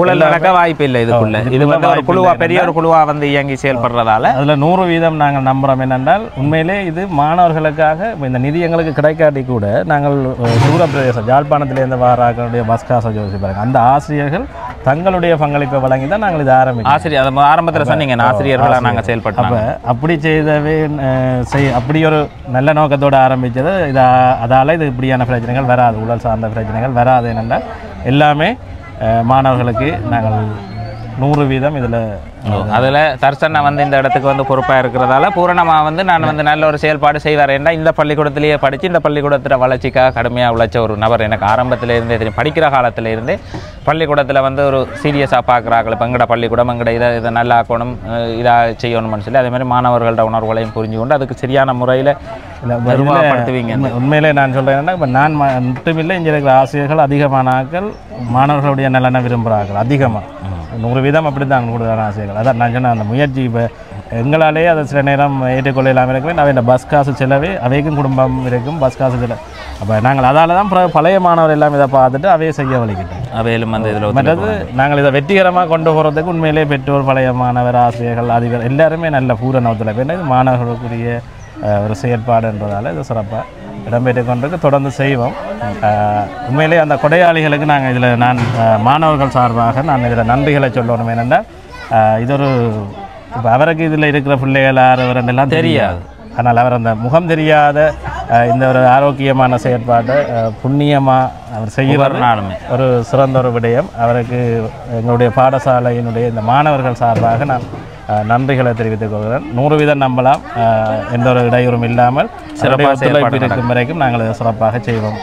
Speaker 1: ஊழல் நடக்க வாய்ப்பு இல்லை இதுக்குள்ள. இது வந்து ஒரு குழுவா, பெரிய ஒரு குழுவா வந்து இயங்கி செயல்படுறதால
Speaker 2: அதில் 100% நாங்கள் நம்புகிறோம். என்னென்றால் உண்மையிலே இது மாணவர்களுக்காக இந்த நிதி எங்களுக்கு கிடைக்காட்டி கூட நாங்கள் தூர பிரதேசம் யாழ்ப்பாணத்திலேருந்து வாராக்களுடைய பஸ் காசை யோசிச்சு பாருங்க, அந்த ஆசிரியர்கள் தங்களுடைய பங்களிப்பை வழங்கி தான் நாங்கள் இதை ஆரம்பிக்கிறோம்.
Speaker 1: ஆசிரியர் அதை ஆரம்பத்தில் சொன்னீங்க, ஆசிரியர்களாக நாங்கள் செயல்பட்டோம்.
Speaker 2: அப்போ அப்படி செய்தவே அப்படி ஒரு நல்ல நோக்கத்தோடு ஆரம்பித்தது. அதால் இது இப்படியான பிரச்சனைகள் வராது, ஊழல் சார்ந்த பிரச்சனைகள் வராது. என்னென்றால் எல்லாமே மாணவர்களுக்கு நாங்கள் 100%
Speaker 1: அதில் தர்சனை வந்து இந்த இடத்துக்கு வந்து பொறுப்பாக இருக்கிறதால பூரணமாக வந்து நான் வந்து நல்ல ஒரு செயல்பாடு செய்வார். ஏன்னா இந்த பள்ளிக்கூடத்திலேயே படித்து இந்த பள்ளிக்கூடத்தில் வளர்ச்சிக்காக கடுமையாக உழைச்ச ஒரு நபர். எனக்கு ஆரம்பத்தில் இருந்தே தெரியும், படிக்கிற காலத்தில் இருந்தே பள்ளிக்கூடத்தில் வந்து ஒரு சீரியஸாக பார்க்குறாங்க. இப்போ எங்கட பள்ளிக்கூடம் எங்கட இதை நல்லா ஆக்கணும், இதாக செய்யணும்னு சொல்லி அதே மாதிரி மாணவர்களோட உணர்வுகளையும் புரிஞ்சு கொண்டு அதுக்கு சரியான முறையில் நிர்வாகப்படுத்துவீங்க.
Speaker 2: உண்மையிலே நான் சொல்கிறேன்னா, இப்போ நான் மட்டுமில்லை, இங்கே இருக்கிற ஆசிரியர்கள் அதிகமானாக்கள் மாணவர்களுடைய நலனை விரும்புகிறார்கள். அதிகமாக 100% அப்படி தான் கூடுதலான ஆசிரியர்கள். அதான் நான் சொன்ன அந்த முயற்சி இப்போ எங்களாலேயே அதை சில நேரம் ஏற்றுக்கொள்ள இல்லாமல் இருக்கவே அவை இந்த பஸ் காசு செலவே அவைக்கும் குடும்பம் இருக்கும், பஸ் காசு செலவு. அப்போ நாங்கள் அதால் தான் பழைய மாணவர் எல்லாம் இதை பார்த்துட்டு அவையை செய்ய வலிக்கிட்டோம்.
Speaker 1: அவையிலும் வந்து இதில்
Speaker 2: மற்றது நாங்கள் இதை வெற்றிகரமாக கொண்டு போகிறதுக்கு உண்மையிலே பெற்றோர், பழைய மாணவர், ஆசிரியர்கள், அதிபர் எல்லாருமே நல்ல பூரண ஒத்துழைப்பு. இது மாணவர்களுக்குரிய ஒரு செயற்பாடுன்றதால இது சிறப்பாக இடம்பெற்று கொண்டிருக்கு, தொடர்ந்து செய்வோம். உண்மையிலே அந்த கொடையாளிகளுக்கு நாங்கள் இதில் மாணவர்கள் சார்பாக நான் இதில் நன்றிகளை சொல்லணும். என்னென்றால் இது ஒரு இப்போ அவருக்கு இதில் இருக்கிற பிள்ளைகள் யாரெல்லாம் தெரியாது, ஆனால் அவர் அந்த முகம் தெரியாத இந்த ஒரு ஆரோக்கியமான செயற்பாட்டை புண்ணியமாக அவர் செய்கிறாருனாலுமே ஒரு சிறந்த ஒரு விடயம். அவருக்கு எங்களுடைய பாடசாலையினுடைய இந்த மாணவர்கள் சார்பாக நான் நன்றிகளை தெரிவித்துக் கொள்கிறேன். 100% நம்பலாம், எந்த ஒரு இடையூறும் இல்லாமல் சிறப்பாக ஒத்துழைப்பு இருக்கும் வரைக்கும் நாங்கள் சிறப்பாக செய்வோம்.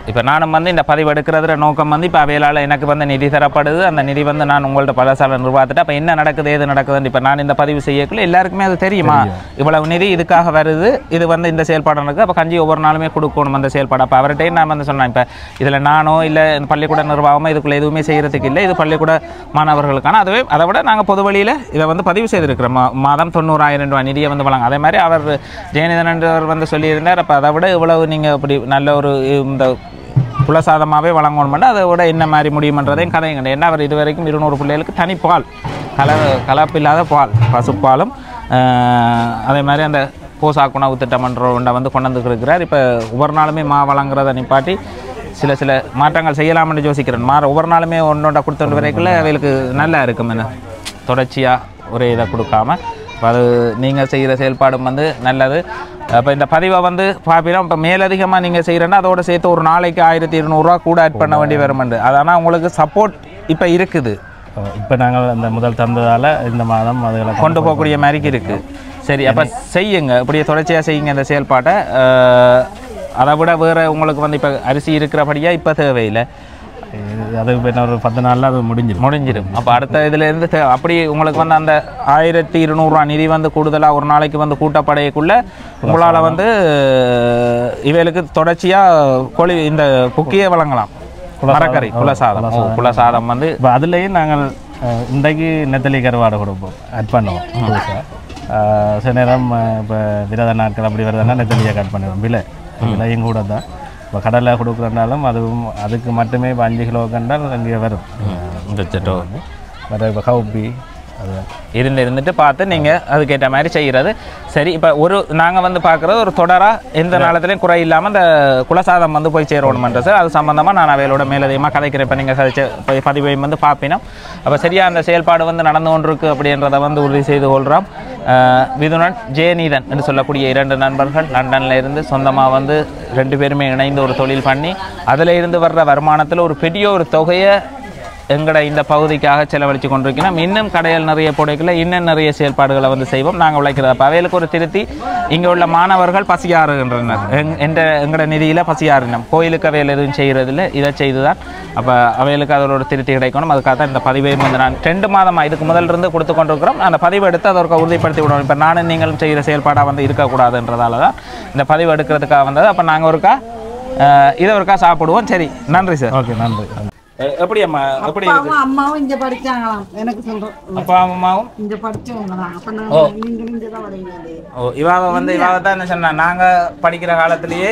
Speaker 1: இப்போ நானும் வந்து இந்த பதிவு எடுக்கிறதுல நோக்கம் வந்து இப்போ அவையால் எனக்கு வந்து நிதி தரப்படுது. அந்த நிதி வந்து நான் உங்கள்ட்ட பாடசாலை நிர்வாகத்திட்ட அப்போ என்ன நடக்குது, ஏது நடக்குதுன்னு இப்போ நான் இந்த பதிவு செய்யக்குள்ள எல்லாருக்குமே அது தெரியுமா, இவ்வளவு நிதி இதுக்காக வருது, இது வந்து இந்த செயல்பாடு நடக்குது, அப்போ கஞ்சி ஒவ்வொரு நாளுமே கொடுக்கணும் அந்த செயல்பாடு. அப்போ அவர்கிட்டையும் நான் வந்து சொன்னேன், இப்போ இதில் நானோ இல்லை இந்த பள்ளிக்கூட நிர்வாகமோ இதுக்குள்ளே எதுவுமே செய்கிறதுக்கு இல்லை, இது பள்ளிக்கூட மாணவர்களுக்கான. அதுவே அதை விட நாங்கள் பொது வழியில் இதை வந்து பதிவு செய்திருக்கிறோம். மாதம் 90,000 ரூபாய் நிதியை வந்து வழங்க. அதே மாதிரி அவர் ஜெயநிதன் என்றவர் வந்து சொல்லியிருந்தார், அப்போ அதை விட இவ்வளவு நீங்கள் இப்படி நல்ல ஒரு இந்த குலசாதமாகவே வழங்கணும்னா அதை விட என்ன மாதிரி முடியுமன்றதையும் கதையும் கிடையாது. ஏன்னா அவர் இதுவரைக்கும் 200 பிள்ளைகளுக்கு தனிப்பால் கலப்பில்லாத பால், பசுப்பாலும் அதே மாதிரி அந்த போசாக்கு உணவு திட்டமன்ற ஒன்றை வந்து கொண்டு வந்து இருக்கிறார். இப்போ ஒவ்வொரு நாளுமே வழங்குறதை நிப்பாட்டி சில மாற்றங்கள் செய்யலாம்னு யோசிக்கிறேன். ஒவ்வொரு நாளுமே ஒன்றோட கொடுத்துட்டு வரைக்குள்ள அவைகளுக்கு நல்லா இருக்கும். என்ன தொடர்ச்சியாக ஒரே இதை கொடுக்காம இப்போ அது நீங்கள் செய்கிற செயல்பாடும் வந்து நல்லது. இப்போ இந்த பதிவை வந்து பார்ப்பீங்கன்னா இப்போ மேலதிகமாக நீங்கள் செய்கிறேன்னா அதோட சேர்த்து ஒரு நாளைக்கு 1200 ரூபா கூட ஆட் பண்ண வேண்டி வருமெண்டு. அதனால் உங்களுக்கு சப்போர்ட் இப்போ இருக்குது.
Speaker 2: இப்போ நாங்கள் அந்த முதல் தந்ததால் இந்த மாதம் அதில்
Speaker 1: கொண்டு போகக்கூடிய மாதிரிக்கு இருக்குது. சரி, அப்போ செய்யுங்க, இப்படியே தொடர்ச்சியாக செய்யுங்க இந்த செயல்பாட்டை. அதை விட வேறு உங்களுக்கு வந்து இப்போ அரிசி இருக்கிறபடியாக இப்போ தேவையில்லை,
Speaker 2: அது ஒரு 10 நாளில் அது முடிஞ்சிடும்.
Speaker 1: அப்போ அடுத்த இதுலேருந்து அப்படி உங்களுக்கு வந்து அந்த 1200 ரூபா நிதி வந்து கூடுதலாக ஒரு நாளைக்கு வந்து கூட்டப்படையக்குள்ளே உங்களால் வந்து இவைகளுக்கு தொடர்ச்சியாக இந்த குக்கியை வழங்கலாம். மரக்கறி குலசாதம் வந்து
Speaker 2: இப்போ அதுலேயும் நாங்கள் இன்றைக்கு நெத்தலி கருவாடை கொடுப்போம், ஆட் பண்ணுவோம். சில நேரம் இப்போ விரத நாட்கள் அப்படி வருதுன்னா நெத்தலியை கட் பண்ணுவோம். விலையும் கூட தான். இப்போ கடலை கொடுக்குறதுனாலும் அதுக்கு மட்டுமே இப்போ 5 கிலோ கண்டால் இங்கே வரும். இப்போ கவுப்பி
Speaker 1: இருந்துட்டு பார்த்து நீங்கள் அதுக்கேற்ற மாதிரி செய்கிறது. சரி, இப்போ நாங்கள் வந்து பார்க்குறது ஒரு தொடராக எந்த நாளத்துலையும் குறை இல்லாமல் அந்த குலசாதம் வந்து போய் சேரணுமன்றது அது சம்மந்தமாக நான் அவையோட மேலதிகமாக கதைக்கிறேன். இப்போ நீங்கள் பதிவையும் வந்து பார்ப்பினோம். அப்போ சரியாக அந்த செயல்பாடு வந்து நடந்து கொண்டிருக்கு அப்படின்றத வந்து உறுதி செய்து கொள்கிறோம். விதுனன், ஜெயநீதன் என்று சொல்லக்கூடிய 2 நண்பர்கள் லண்டனில் இருந்து சொந்தமாக வந்து 2 பேருமே இணைந்து ஒரு தொழில் பண்ணி அதில் இருந்து வர்ற வருமானத்தில் ஒரு பெரிய ஒரு தொகையை எங்கட இந்த பகுதிக்காக செலவழித்து கொண்டிருக்கிறோம். இன்னும் கடையில் நிறைய போடைகளை இன்னும் நிறைய செயல்பாடுகளை வந்து செய்வோம் நாங்கள் உழைக்கிறது. அப்போ அவைகளுக்கு ஒரு திருத்தி இங்கே உள்ள மாணவர்கள் பசியாறுகின்றனர். எங்கட நிதியில் பசியாறினோம், கோயிலுக்கு அவையில் எதுவும் செய்கிறதில்ல, இதை செய்து தான். அப்போ அவைகளுக்கு அதில் ஒரு திருத்தி கிடைக்கணும். அதுக்காக தான் இந்த பதிவையும் வந்து நான் 2 மாதமாக இதுக்கு முதலிருந்து கொடுத்து கொண்டிருக்கிறோம். அந்த பதிவு எடுத்து அதை ஒரு உறுதிப்படுத்தி விடணும். இப்போ நானும் நீங்களும் செய்கிற செயல்பாடாக வந்து இருக்கக்கூடாதுன்றதால தான் இந்த பதிவு எடுக்கிறதுக்காக வந்தது. அப்போ நாங்கள் இதை ஒருக்கா சாப்பிடுவோம். சரி, நன்றி சார்.
Speaker 2: ஓகே, நன்றி.
Speaker 1: எப்படி அம்மா, எப்படி இருக்கு?
Speaker 3: அம்மாவும் இங்க படிச்சாங்களாம், எனக்கு சொல்றேன்.
Speaker 1: அப்பா அம்மாவும்
Speaker 3: இங்க படிச்சவங்க தான். அப்ப நான் இங்க தான் வரையினது.
Speaker 1: இவாவ தான் என்ன சொன்னா, நாங்க படிக்கிற காலத்திலேயே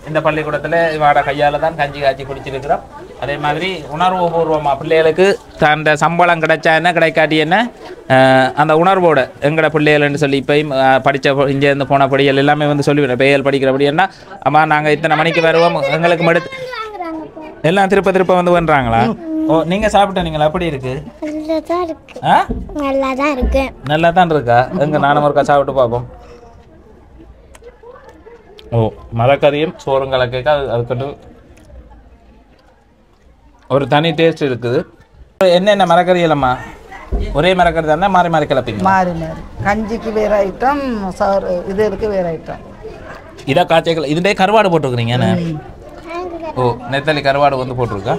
Speaker 1: இந்த பள்ளிக்கூடத்துல இவாட கையால தான் கஞ்சி காய்ச்சி குடிச்சிருக்கிறோம். அதே மாதிரி உணர்வுபூர்வமாக பிள்ளைகளுக்கு தந்த சம்பளம் கிடைச்சா என்ன கிடைக்காட்டி என்ன அந்த உணர்வோட எங்கட பிள்ளைகள்னு சொல்லி இப்போயும் படித்த இங்கேருந்து போன படிகள் எல்லாமே வந்து சொல்லிவிடும் பெயல் படிக்கிறபடின்னா அம்மா நாங்கள் இத்தனை மணிக்கு வருவோம் எங்களுக்கு எடுத்து எல்லாம் திருப்ப வந்து பண்ணுறாங்களா? ஓ நீங்கள் சாப்பிட்டீங்களா? எப்படி இருக்கு? நல்லா தான் இருக்கா? எங்க நானும் ஒருக்கா சாப்பிட்டு பார்ப்போம். ஓ மரக்கறியும் சோறும் கலக்க அதுக்கட்டு ஒரு தனி டேஸ்ட் இருக்குது. என்னென்ன மரக்கறி இல்லைம்மா? ஒரே மரக்கறி தானே மாறி மாறி கிளப்பிங்க?
Speaker 3: மாறி மாறி கஞ்சிக்கு வேறு ஐட்டம், சோறு இது இருக்கு வேறு ஐட்டம்.
Speaker 1: இதை காய்ச்சல் இதுலேயே கருவாடு போட்டுருக்குறீங்க. ஓ நெத்தலி கருவாடு வந்து போட்டிருக்கா.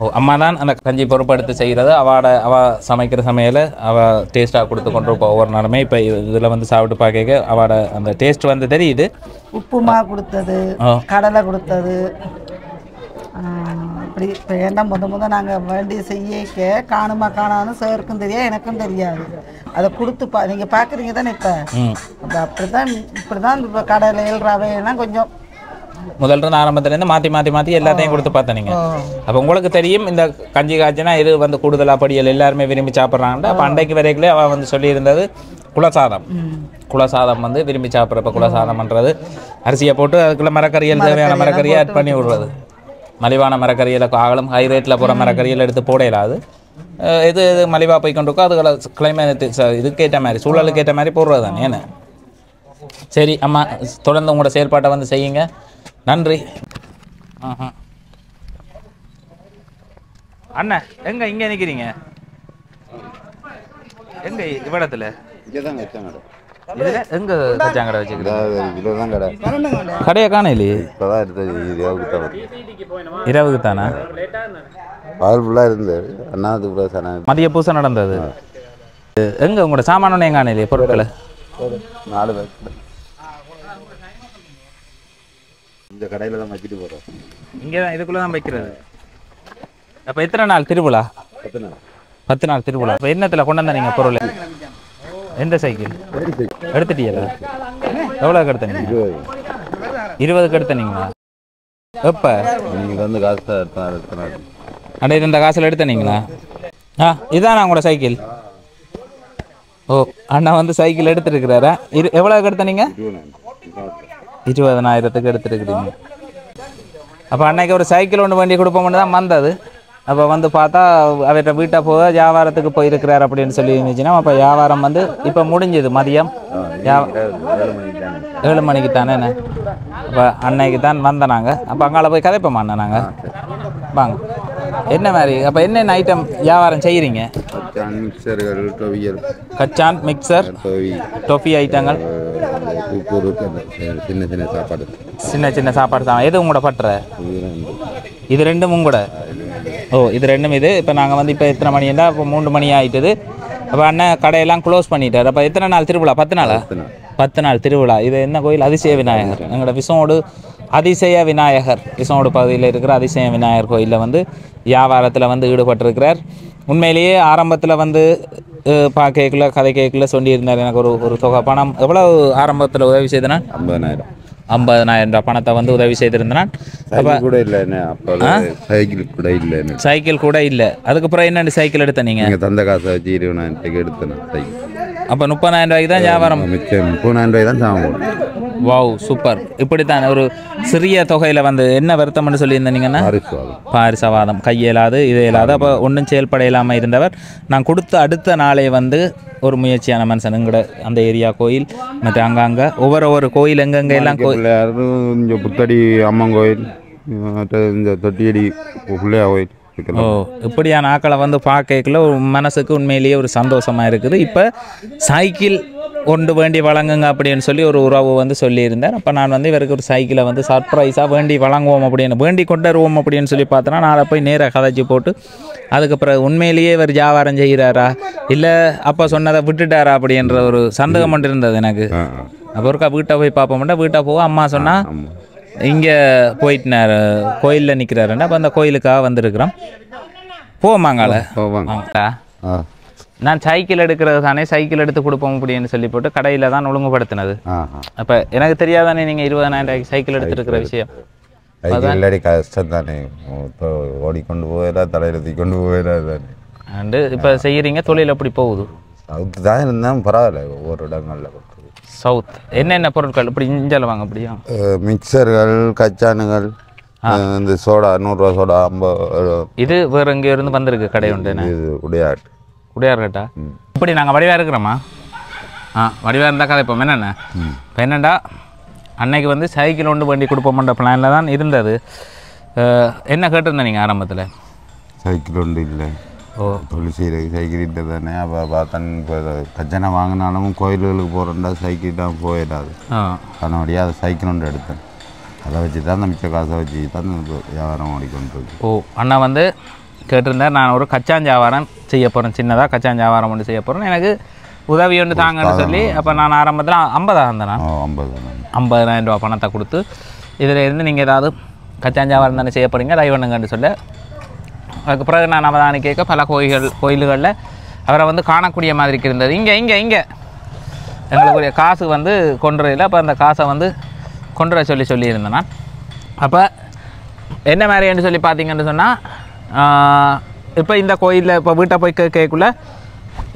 Speaker 1: ஓ அம்மா தான் அந்த கஞ்சி பொறுப்படுத்தி செய்கிறது. அவள் சமைக்கிற சமையலை அவள் டேஸ்ட்டாக கொடுத்து கொண்டு இருப்போம் ஒவ்வொரு நாளுமே. இப்போ இதில் வந்து சாப்பிட்டு பார்க்க அவளோட அந்த டேஸ்ட் வந்து தெரியுது.
Speaker 3: உப்புமா கொடுத்தது, கடலை கொடுத்தது, இப்படி இப்போ ஏன்னா முத நாங்கள் வேண்டி செய்ய காணுமா காணான்னு சாருக்கும் தெரியாது, எனக்கும் தெரியாது. அதை கொடுத்து நீங்கள் பார்க்குறீங்க தானே இப்போ. அப்போ இப்படி தான் இப்போ கடலைகள் ரவையெல்லாம் கொஞ்சம்
Speaker 1: முதல்ல ஆரம்பத்துலேருந்து மாற்றி எல்லாத்தையும் கொடுத்து பார்த்தேன் நீங்கள். அப்போ உங்களுக்கு தெரியும் இந்த கஞ்சி காய்ச்சினா இது வந்து கூடுதலாக படியல் எல்லாருமே விரும்பி சாப்பிட்றாங்க. அப்போ அன்றைக்கு வரைக்குள்ளே அவள் வந்து சொல்லியிருந்தது குலசாதம் வந்து விரும்பி சாப்பிட்றப்ப குலசாதம் பண்ணுறது அரிசியை போட்டு அதுக்குள்ளே மரக்கறியல் தேவையான மரக்கறியை ஆட் பண்ணி விடுறது. மலிவான மரக்கறியில் ஆகலும் ஹை ரேட்டில் போகிற மரக்கறியில் எடுத்து போடையிலாது. இது மலிவாக போய் கொண்டு இருக்கோ அதுகளை கிளைமேட் இதுக்கேற்ற மாதிரி சூழலுக்கு ஏற்ற மாதிரி போடுறது தானே. ஏன்னா சரி அம்மா தொடர்ந்து உங்களோட செயல்பாட்டை வந்து செய்யுங்க. நன்றி. அண்ணா எங்க இங்கே நிற்கிறீங்க? எங்க இவ்விடத்துல எங்க கச்சாங்கடை வச்சுக்கிறேன்? கடையை காணலையே. இரவுக்கு தானே மதிய பூசை நடந்தது. எங்க உங்களோட சாமான எங்க காணலையே பொருட்களை?
Speaker 4: இந்த கடையில் தான் வச்சுட்டு போகிறோம்.
Speaker 1: இங்கே தான் இதுக்குள்ளே தான் வைக்கிறது. அப்போ எத்தனை நாள் திருவிழா? 10 நாள் திருவிழா. இப்போ என்னத்தில் கொண்டு வந்தா நீங்கள் பொருள்? எந்த சைக்கிள் எடுத்துட்டீங்களா? எவ்வளோக்கு எடுத்தீங்க? 20க்கு எடுத்தீங்களா? எப்போ
Speaker 4: நீங்கள் வந்து காசு எடுத்தேன்.
Speaker 1: அடே இந்த காசில் எடுத்தீங்களா? இதான் உங்களோட சைக்கிள். ஓ அண்ணா வந்து சைக்கிள் எடுத்துருக்கிறாரா? எவ்வளோக்கு எடுத்தீங்க? 20,000க்கு எடுத்துருக்குறீங்க. அப்போ அன்னைக்கு ஒரு சைக்கிள் ஒன்று வண்டி கொடுப்போம்னு தான் வந்தது. அப்போ வந்து பார்த்தா அவர்கிட்ட வீட்டை போக வியாபாரத்துக்கு போயிருக்கிறார் அப்படின்னு சொல்லி இருந்துச்சுன்னா அப்போ வியாபாரம் வந்து இப்போ முடிஞ்சது. மதியம் 7 மணிக்கு தானே. அப்போ அன்னைக்கு தான் வந்தேன் நாங்கள். அப்போ அங்கால போய் கதைப்போமா அண்ணா நாங்கள் வாங்க. என்ன மாதிரி அப்போ என்னென்ன ஐட்டம் வியாபாரம் செய்கிறீங்க? கச்சான் மிக்சர் டொஃபி ஐட்டங்கள், சின்ன சாப்பாடு. எது உங்களோட பற்ற? இது ரெண்டும் உங்களோட? ஓ இது ரெண்டும் இது. இப்போ நாங்கள் வந்து இப்போ எத்தனை மணி இருந்தால் இப்போ 3 மணி ஆகிட்டுது. அப்போ அண்ணன் கடையெல்லாம் க்ளோஸ் பண்ணிட்டார். அப்போ எத்தனை நாள் திருவிழா? 10 நாளா? 10 நாள் திருவிழா. இது என்ன கோயில்? அதிசய விநாயகர். எங்களோட விசோடு அதிசய விநாயகர் விசோடு பகுதியில் இருக்கிற அதிசய விநாயகர் கோயிலில் வந்து வியாபாரத்தில் வந்து ஈடுபட்டிருக்கிறார். உண்மையிலேயே ஆரம்பத்தில் வந்து பார்க்கல கதை கேட்கல சொல்லியிருந்தார். எனக்கு ஒரு தொகை பணம் எவ்வளோ ஆரம்பத்தில் உதவி செய்தனா? 50,000 பணத்தை வந்து உதவி செய்திருந்தான். சைக்கிள் கூட இல்லை. அதுக்கப்புறம் என்னென்ன சைக்கிள் எடுத்த நீங்கள்?
Speaker 4: தந்த காசை வச்சு 20,000 எடுத்தேன்.
Speaker 1: அப்போ 30,000 ரூபாய்க்கு தான் வியாபாரம்.
Speaker 4: 30,000 தான் சாமான்.
Speaker 1: Wow super. இப்படித்தான் ஒரு சிறிய தொகையில் வந்து என்ன வருத்தம்னு சொல்லியிருந்தீங்கன்னா பாரிசவாதம் கையேலாது இது இயலாது. அப்போ ஒன்றும் செயல்பட இல்லாமல் இருந்தவர் நான் கொடுத்த அடுத்த நாளே வந்து ஒரு முயற்சியான மனுஷன். எங்கூட அந்த ஏரியா கோயில் மற்ற அங்கங்கே ஒவ்வொரு கோயில் எங்கெங்கே எல்லாம் கோயில்,
Speaker 4: இங்கே புத்தடி அம்மன் கோயில், இந்த தொட்டியடி பிள்ளையா கோயில்.
Speaker 1: ஓ இப்படியான ஆக்களை வந்து பார்க்கல ஒரு மனசுக்கு உண்மையிலேயே ஒரு சந்தோஷமாக இருக்குது. இப்போ சைக்கிள் கொண்டு வேண்டி வழங்குங்க அப்படின்னு சொல்லி ஒரு உறவு வந்து சொல்லியிருந்தார். அப்போ நான் வந்து இவருக்கு ஒரு சைக்கிளை வந்து சர்ப்ரைஸாக வேண்டி வழங்குவோம் அப்படின்னு வேண்டி கொண்டு வருவோம் அப்படின்னு சொல்லி பார்த்தோன்னா நான் போய் நேராக கதைச்சி போட்டு அதுக்கப்புறம் உண்மையிலேயே இவர் வியாபாரம் செய்கிறாரா இல்லை அப்போ சொன்னதை விட்டுட்டாரா அப்படின்ற ஒரு சந்தேகம் மட்டும் இருந்தது எனக்கு. அப்போ ஒருக்கா வீட்டை போய் பார்ப்போம்னா வீட்டை போக அம்மா சொன்னால் இங்கே போயிட்டுனார் கோயிலில் நிற்கிறாருன்னா அப்போ அந்த கோயிலுக்காக வந்திருக்கிறோம். போமாங்கால நான் சைக்கிள் எடுக்கிறது தானே சைக்கிள் எடுத்து கொடுப்போம் அப்படின்னு சொல்லி போட்டு கடையில் தான் ஒழுங்குபடுத்தினது. அப்போ எனக்கு தெரியாதானே நீங்கள் 20,000 ரூபாய்க்கு சைக்கிள் எடுத்துருக்கிற விஷயம்?
Speaker 4: சைக்கிள் இல்லாடி கஷ்டம் தானே, இப்போ ஓடிக்கொண்டு போயிடா, தலையில் தூக்கொண்டு போயிடா தானே.
Speaker 1: அண்டு இப்போ செய்கிறீங்க, தொழில் எப்படி போகுது?
Speaker 4: சவுத்து தான் இருந்தாலும் பரவாயில்ல, ஒவ்வொரு இடங்களில் கொடுக்குது.
Speaker 1: சவுத் என்னென்ன பொருட்கள் இப்படி இஞ்சால வாங்க அப்படியா?
Speaker 4: மிக்சர்கள், கச்சானுகள், இந்த சோடா 100 ரூபா சோடா 50.
Speaker 1: இது வேறு எங்கேயோ இருந்து வந்திருக்கு கடை உண்டு.
Speaker 4: இது உடையாட்டு
Speaker 1: உடையார்கட்டா? இப்படி நாங்கள் வடிவாக இருக்கிறோமா? வடிவாக இருந்தால் கதை இப்போ என்னென்ன இப்போ என்னென்னா அன்னைக்கு வந்து சைக்கிள் ஒன்று வண்டி கொடுப்போம்ன்ற பிளானில் தான் இருந்தது. என்ன கேட்டிருந்தேன் நீங்கள் ஆரம்பத்தில்?
Speaker 4: சைக்கிள் ஒன்று இல்லை, தொழில் செய்கிறது சைக்கிள் இல்லை தானே. அப்போ பார்த்தேன், இப்போ கச்சனை வாங்கினாலும் கோயில்களுக்கு போகிறோம்டா சைக்கிள் தான் போயிடாது. அதனுடைய அதை சைக்கிள் ஒன்று எடுத்தேன், அதை வச்சு தான் அந்த மிச்ச காசை வச்சு தான் வியாபாரம் ஓடிக்கொண்டு இருக்கு.
Speaker 1: அண்ணா வந்து கேட்டிருந்தேன், நான் ஒரு கச்சான் வியாபாரம் செய்ய போகிறேன், சின்னதாக கச்சான் வியாபாரம் ஒன்று செய்ய போகிறேன், எனக்கு உதவி ஒன்று தாங்கன்னு சொல்லி. அப்போ நான் ஆரம்பத்தில் 50 இருந்தேன், 50,000 ரூபா பணத்தை கொடுத்து இதில் இருந்து நீங்கள் ஏதாவது கச்சான் வியாபாரம் தானே செய்ய போகிறீங்க, ட்ரைவ் பண்ணுங்கன்னு சொல்ல. அதுக்கு பிறகு நான் அவதானி கேட்க பல கோயில்களில் அவரை வந்து காணக்கூடிய மாதிரி இருந்தது. இங்கே எங்களுக்குரிய காசு வந்து கொண்டுறதில்லை. அப்போ அந்த காசை வந்து கொண்டுற சொல்லியிருந்தேன் நான். அப்போ என்ன மாதிரின்னு சொல்லி பார்த்தீங்கன்னு சொன்னால், இப்போ இந்த கோயிலில் இப்போ வீட்டை போய் கேட்கக்குள்ள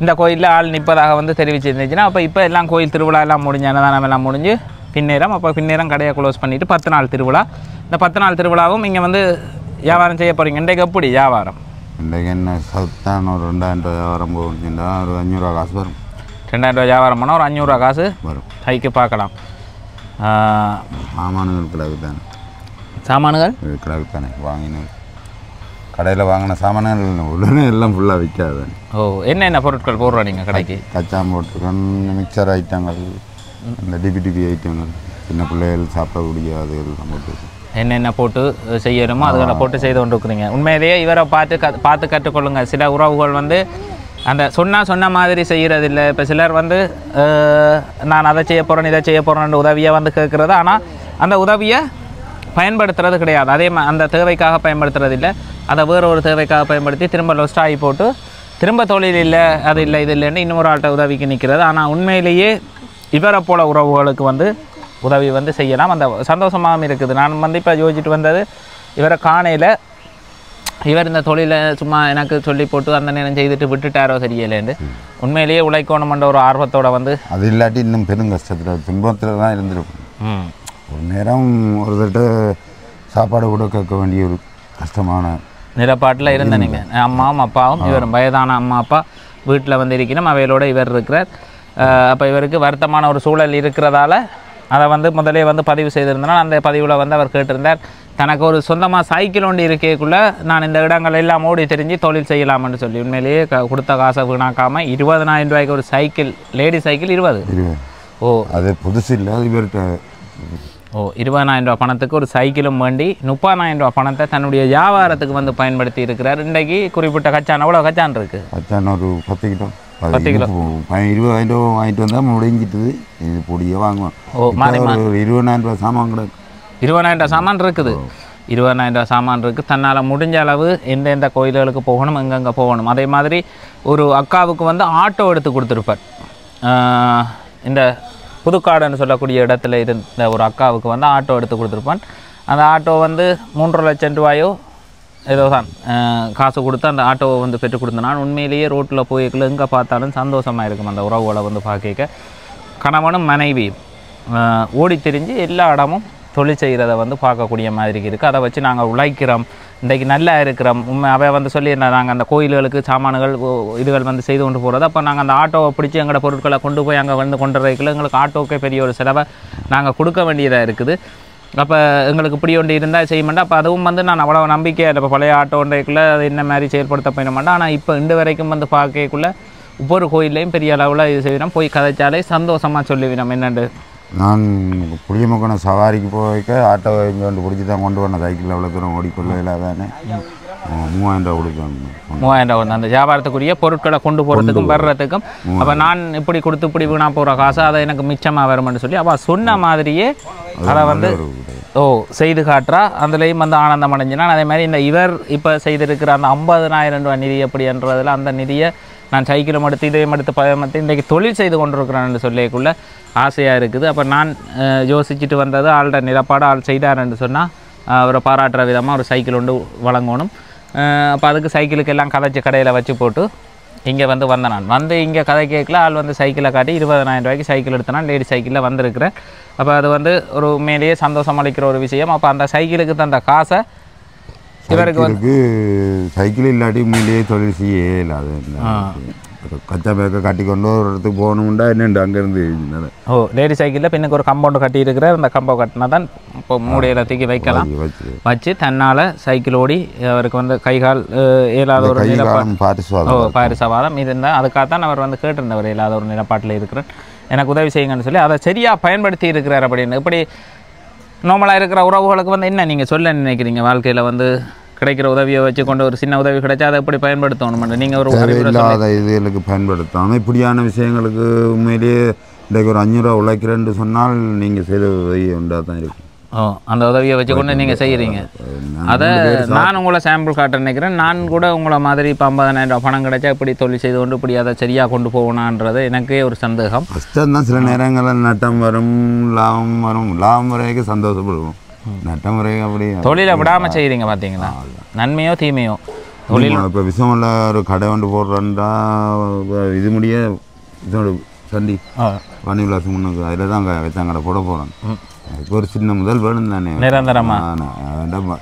Speaker 1: இந்த கோயிலில் ஆள் நிற்பதாக வந்து தெரிவிச்சிருந்துச்சுன்னா, அப்போ இப்போ எல்லாம் கோயில் திருவிழா எல்லாம் முடிஞ்சு அன்னதானம் எல்லாம் முடிஞ்சு பின்னேரம், அப்போ பின்னேரம் கடையை க்ளோஸ் பண்ணிவிட்டு 10 நாள் திருவிழா. இந்த 10 நாள் திருவிழாவும் இங்கே வந்து வியாபாரம் செய்ய போகிறீங்க. இன்றைக்கு எப்படி வியாபாரம்?
Speaker 4: இன்றைக்கு என்ன சவுத்தான் ஒரு 2000 ரூபா வியாபாரம் போகுதுன்னா ஒரு 500 ரூபா காசு வரும்.
Speaker 1: 2000 ரூபா வியாபாரம் பண்ணால் ஒரு 500 ரூபா காசு வரும். கைக்கு பார்க்கலாம்.
Speaker 4: சாமான்கள் கிழக்கு தானே,
Speaker 1: சாமான்கள்
Speaker 4: கிழக்கு தானே வாங்கினது. கடையில் வாங்கின சாமான்கள் உடனே எல்லாம் ஃபுல்லாக விற்காது.
Speaker 1: என்னென்ன பொருட்கள் போடுறோம் நீங்கள் கடைக்கு?
Speaker 4: கச்சான் போட்டுருக்கோம், மிக்சர் ஐட்டங்கள், இந்த டிபி ஐட்டங்கள், சின்ன பிள்ளைகள் சாப்பிடக்கூடிய அதுகள் போட்டுருக்கோம்.
Speaker 1: என்னென்ன போட்டு செய்யணுமோ அதுகளை போட்டு செய்து கொண்டு இருக்கிறீங்க. உண்மையிலேயே இவரை பார்த்து கற்றுக்கொள்ளுங்க. சில உறவுகள் வந்து அந்த சொன்ன மாதிரி செய்கிறதில்லை. இப்போ சிலர் வந்து நான் அதை செய்ய போகிறேன் இதை செய்ய போகிறேன்னு உதவியை வந்து கேட்குறது, ஆனால் அந்த உதவியை பயன்படுத்துறது கிடையாது. அந்த தேவைக்காக பயன்படுத்துறது இல்லை, அதை வேறு ஒரு தேவைக்காக பயன்படுத்தி திரும்ப லொஸ்ட் ஆகி போட்டு திரும்ப தொழில் இல்லை, அது இல்லை, இது இல்லைன்னு இன்னொரு ஆள்கிட்ட உதவிக்கு நிற்கிறது. ஆனால் உண்மையிலேயே இவரை போல உறவுகளுக்கு வந்து உதவி வந்து செய்யலாம். அந்த சந்தோஷமாகவும் இருக்குது. நான் வந்து இப்போ யோசிச்சுட்டு வந்தது, இவரை காணையில் இவர் இந்த தொழிலை சும்மா எனக்கு சொல்லி போட்டு அந்த நேரம் செய்துட்டு விட்டுட்டாரோ சரியில்லைன்னு. உண்மையிலேயே உழைக்கணுமென்ற ஒரு ஆர்வத்தோடு வந்து
Speaker 4: அது இல்லாட்டி இன்னும் பெரும் கஷ்டத்தில் துன்பத்தில் தான் இருந்திருக்கும். ஒரு நேரம் ஒரு தட்ட சாப்பாடு கூட கேட்க வேண்டிய ஒரு கஷ்டமான
Speaker 1: நிலப்பாட்டில் இருந்த நீங்கள் அம்மாவும் அப்பாவும் இவரும் வயதான அம்மா அப்பா வீட்டில் வந்து இருக்கணும், அவையோட இவர் இருக்கிறார். அப்போ இவருக்கு வருத்தமான ஒரு சூழல் இருக்கிறதால அதை வந்து முதலே வந்து பதிவு செய்திருந்தனால் அந்த பதிவில் வந்து அவர் கேட்டிருந்தார், தனக்கு ஒரு சொந்தமாக சைக்கிள் ஒன்று இருக்கக்குள்ளே நான் இந்த இடங்கள் எல்லாம் ஓடி தெரிஞ்சு தொழில் செய்யலாம்னு சொல்லி. உண்மையிலேயே கொடுத்த காசை வீணாக்காமல் 20,000 ரூபாய்க்கு ஒரு சைக்கிள், லேடி சைக்கிள் 20.
Speaker 4: அது புதுசு இல்லை, இவர்கிட்ட
Speaker 1: 20,000 ரூபா பணத்துக்கு ஒரு சைக்கிளும் வேண்டி 30,000 ரூபா பணத்தை தன்னுடைய வியாபாரத்துக்கு வந்து பயன்படுத்தி இருக்கிறார். இன்றைக்கு குறிப்பிட்ட கச்சான் எவ்வளோ கச்சான் இருக்குது?
Speaker 4: கச்சான் ஒரு 10 கிலோ 20,000 ரூபா வாங்கிட்டு வந்தால் முடிஞ்சிட்டுது. இது பொடியே வாங்குவோம். 20,000 ரூபா சாமான் கூட
Speaker 1: 20,000 ரூபா சாமான் இருக்குது. 20,000 ரூபா சாமான் இருக்குது. தன்னால் முடிஞ்ச அளவு எந்தெந்த கோயில்களுக்கு போகணும், எங்கெங்கே போகணும். அதே மாதிரி ஒரு அக்காவுக்கு வந்து ஆட்டோ எடுத்து கொடுத்துருப்பார். இந்த புதுக்காடுன்னு சொல்லக்கூடிய இடத்துல இருந்த ஒரு அக்காவுக்கு வந்து ஆட்டோ எடுத்து கொடுத்துருப்பான். அந்த ஆட்டோ வந்து 3.5 லட்சம் ரூபாயோ ஏதோ தான் காசு கொடுத்து அந்த ஆட்டோவை வந்து பெற்றுக் கொடுத்தனான். உண்மையிலேயே ரோட்டில் போய்க்குள்ள எங்கே பார்த்தாலும் சந்தோஷமாக இருக்கும். அந்த உறவுகளை வந்து பார்க்க கணவனும் மனைவியும் ஓடி திரிஞ்சு எல்லா இடமும் தொழில் செய்கிறத வந்து பார்க்கக்கூடிய மாதிரி இருக்குது. அதை வச்சு நாங்கள் உழைக்கிறோம், இன்றைக்கு நல்லா இருக்கிறோம். அவை வந்து சொல்லி நாங்கள் அந்த கோயில்களுக்கு சாமான்கள் இதுகள் வந்து செய்து கொண்டு போகிறது. அப்போ நாங்கள் அந்த ஆட்டோவை பிடிச்சி எங்களோட பொருட்களை கொண்டு போய் அங்கே வந்து கொண்டு வரக்குள்ள எங்களுக்கு ஆட்டோக்கே பெரிய ஒரு செலவை நாங்கள் கொடுக்க வேண்டியதாக இருக்குது. அப்போ எங்களுக்கு இப்படி ஒன்று இருந்தால் செய்ய மாட்டேன். அப்போ அதுவும் வந்து நான் அவ்வளோ நம்பிக்கையாக இல்லை. இப்போ பழைய ஆட்டோ ஒன்றைக்குள்ளே அது என்ன மாதிரி செயல்படுத்த போயிட மாட்டேன். ஆனால் இப்போ இன்று வரைக்கும் வந்து பார்க்கக்குள்ளே ஒவ்வொரு கோயிலையும் பெரிய அளவில் இது செய்வினோம். போய் கதைச்சாலே சந்தோஷமாக சொல்லுவினோம். என்னண்டு
Speaker 4: நான் புளியமுக்கண சவாரிக்கு போய்க்க ஆட்டோ இங்கே வந்து பிடிச்சி தான் கொண்டு வரேன். சைக்கிளில் அவ்வளோ தூரம் ஓடிக்கொள்ள இல்லாதானே 3,000 ரூபா கொடுக்கணும்.
Speaker 1: 3,000 ரூபா அந்த வியாபாரத்துக்குரிய பொருட்களை கொண்டு போகிறதுக்கும் வர்றதுக்கும். அப்போ நான் இப்படி கொடுத்து இப்படி வீணாக போகிற காசு அதை எனக்கு மிச்சமாக வரும்னு சொல்லி அவள் சொன்ன மாதிரியே அதை வந்து செய்து காட்டுறா. அதுலேயும் வந்து ஆனந்தம் அடைஞ்சினான். அதே மாதிரி இந்த இவர் இப்போ செய்திருக்கிற அந்த 50,000 ரூபா நிதி எப்படின்றதில் அந்த நிதியை நான் சைக்கிளும் எடுத்து இதையும் எடுத்து பயமத்து இன்றைக்கு தொழில் செய்து கொண்டிருக்கிறேன்னு சொல்லிக்குள்ளே ஆசையாக இருக்குது. அப்போ நான் யோசிச்சுட்டு வந்தது ஆள்கிட்ட நிலப்பாடு ஆள் செய்தார்ன்னு சொன்னால் அவரை பாராட்டுற விதமாக ஒரு சைக்கிள் ஒன்று வழங்கணும். அப்போ அதுக்கு சைக்கிளுக்கு எல்லாம் கதைச்சி கடையில் வச்சு போட்டு இங்கே வந்தேன். நான் வந்து இங்கே கதை கேட்கல ஆள் சைக்கிளை காட்டி 20,000 ரூபாய்க்கு சைக்கிள் எடுத்தேன். லேடி சைக்கிளில் வந்திருக்கிறேன். அப்போ அது ஒரு உண்மையிலேயே சந்தோஷம் அளிக்கிற ஒரு விஷயம். அப்போ அந்த சைக்கிளுக்கு தந்த காசை இவருக்கு
Speaker 4: சைக்கிள் இல்லாட்டி உண்மையிலேயே தொழில் செய்ய இல்லாது. கச்சா பேக்கை கட்டி கொண்டு ஒரு இடத்துக்கு போகணும்டா என்னண்டு அங்கேருந்து.
Speaker 1: லேடி சைக்கிளில் பின்னுக்கு ஒரு கம்பவுண்டு கட்டி இருக்கிறார். அந்த கம்பவுண்ட் கட்டினா தான் இப்போ மூடையில் தூக்கி வைக்கலாம். வச்சு தன்னால் சைக்கிள் ஓடி அவருக்கு கைகால் இயலாத ஒரு பாரிசவாதம் இருந்தால் அதுக்காகத்தான் அவர் கேட்டிருந்தவர் இல்லாத ஒரு நிலப்பாட்டில் இருக்கிறேன், எனக்கு உதவி செய்யுங்கன்னு சொல்லி அதை சரியாக பயன்படுத்தி இருக்கிறார். அப்படின்னு இப்படி நார்மலாக இருக்கிற உறவுகளுக்கு என்ன நீங்கள் சொல்ல நினைக்கிறீங்க? வாழ்க்கையில் கிடைக்கிற உதவியை வச்சு கொண்டு ஒரு சின்ன உதவி கிடைச்சா அதை எப்படி பயன்படுத்தணும்? நீங்கள் ஒரு
Speaker 4: இல்லாத இதுகளுக்கு பயன்படுத்தாமல் இப்படியான விஷயங்களுக்கு உண்மையிலேயே இன்றைக்கு ஒரு 500 ரூபா உழைக்கிறேன்னு சொன்னால் நீங்கள் செய்த உதவி உண்டாக தான் இருக்கும்.
Speaker 1: அந்த உதவியை வச்சு கொண்டு நீங்கள் செய்கிறீங்க. அதை நான் உங்களை சாம்பிள் காட்ட நினைக்கிறேன். நான் கூட உங்களை மாதிரி இப்போ 50,000 ரூபா பணம் கிடைச்சா இப்படி தொழில் செய்து கொண்டு இப்படி அதை சரியாக கொண்டு போகணுன்றது எனக்கே ஒரு சந்தேகம்.
Speaker 4: கஷ்டம்தான். சில நேரங்களில் நட்டம் வரும், லாபம் வரைக்கும் சந்தோஷப்படுவோம். நட்டம் வரைக்கும் அப்படி
Speaker 1: தொழிலை விடாமல் செய்கிறீங்க பார்த்தீங்களா? நன்மையோ தீமையோ தொழில்.
Speaker 4: இப்போ விஷயமில்ல ஒரு கடை கொண்டு போடுறேன்டா இது முடிய இதோட சண்டி வாணி விலாசம் முன்னுக்கு அதில் தான் வச்சாங்கடை போட போகிறேன். இப்போ ஒரு சின்ன முதல் வேணும் தானே
Speaker 1: நிரந்தரமாக.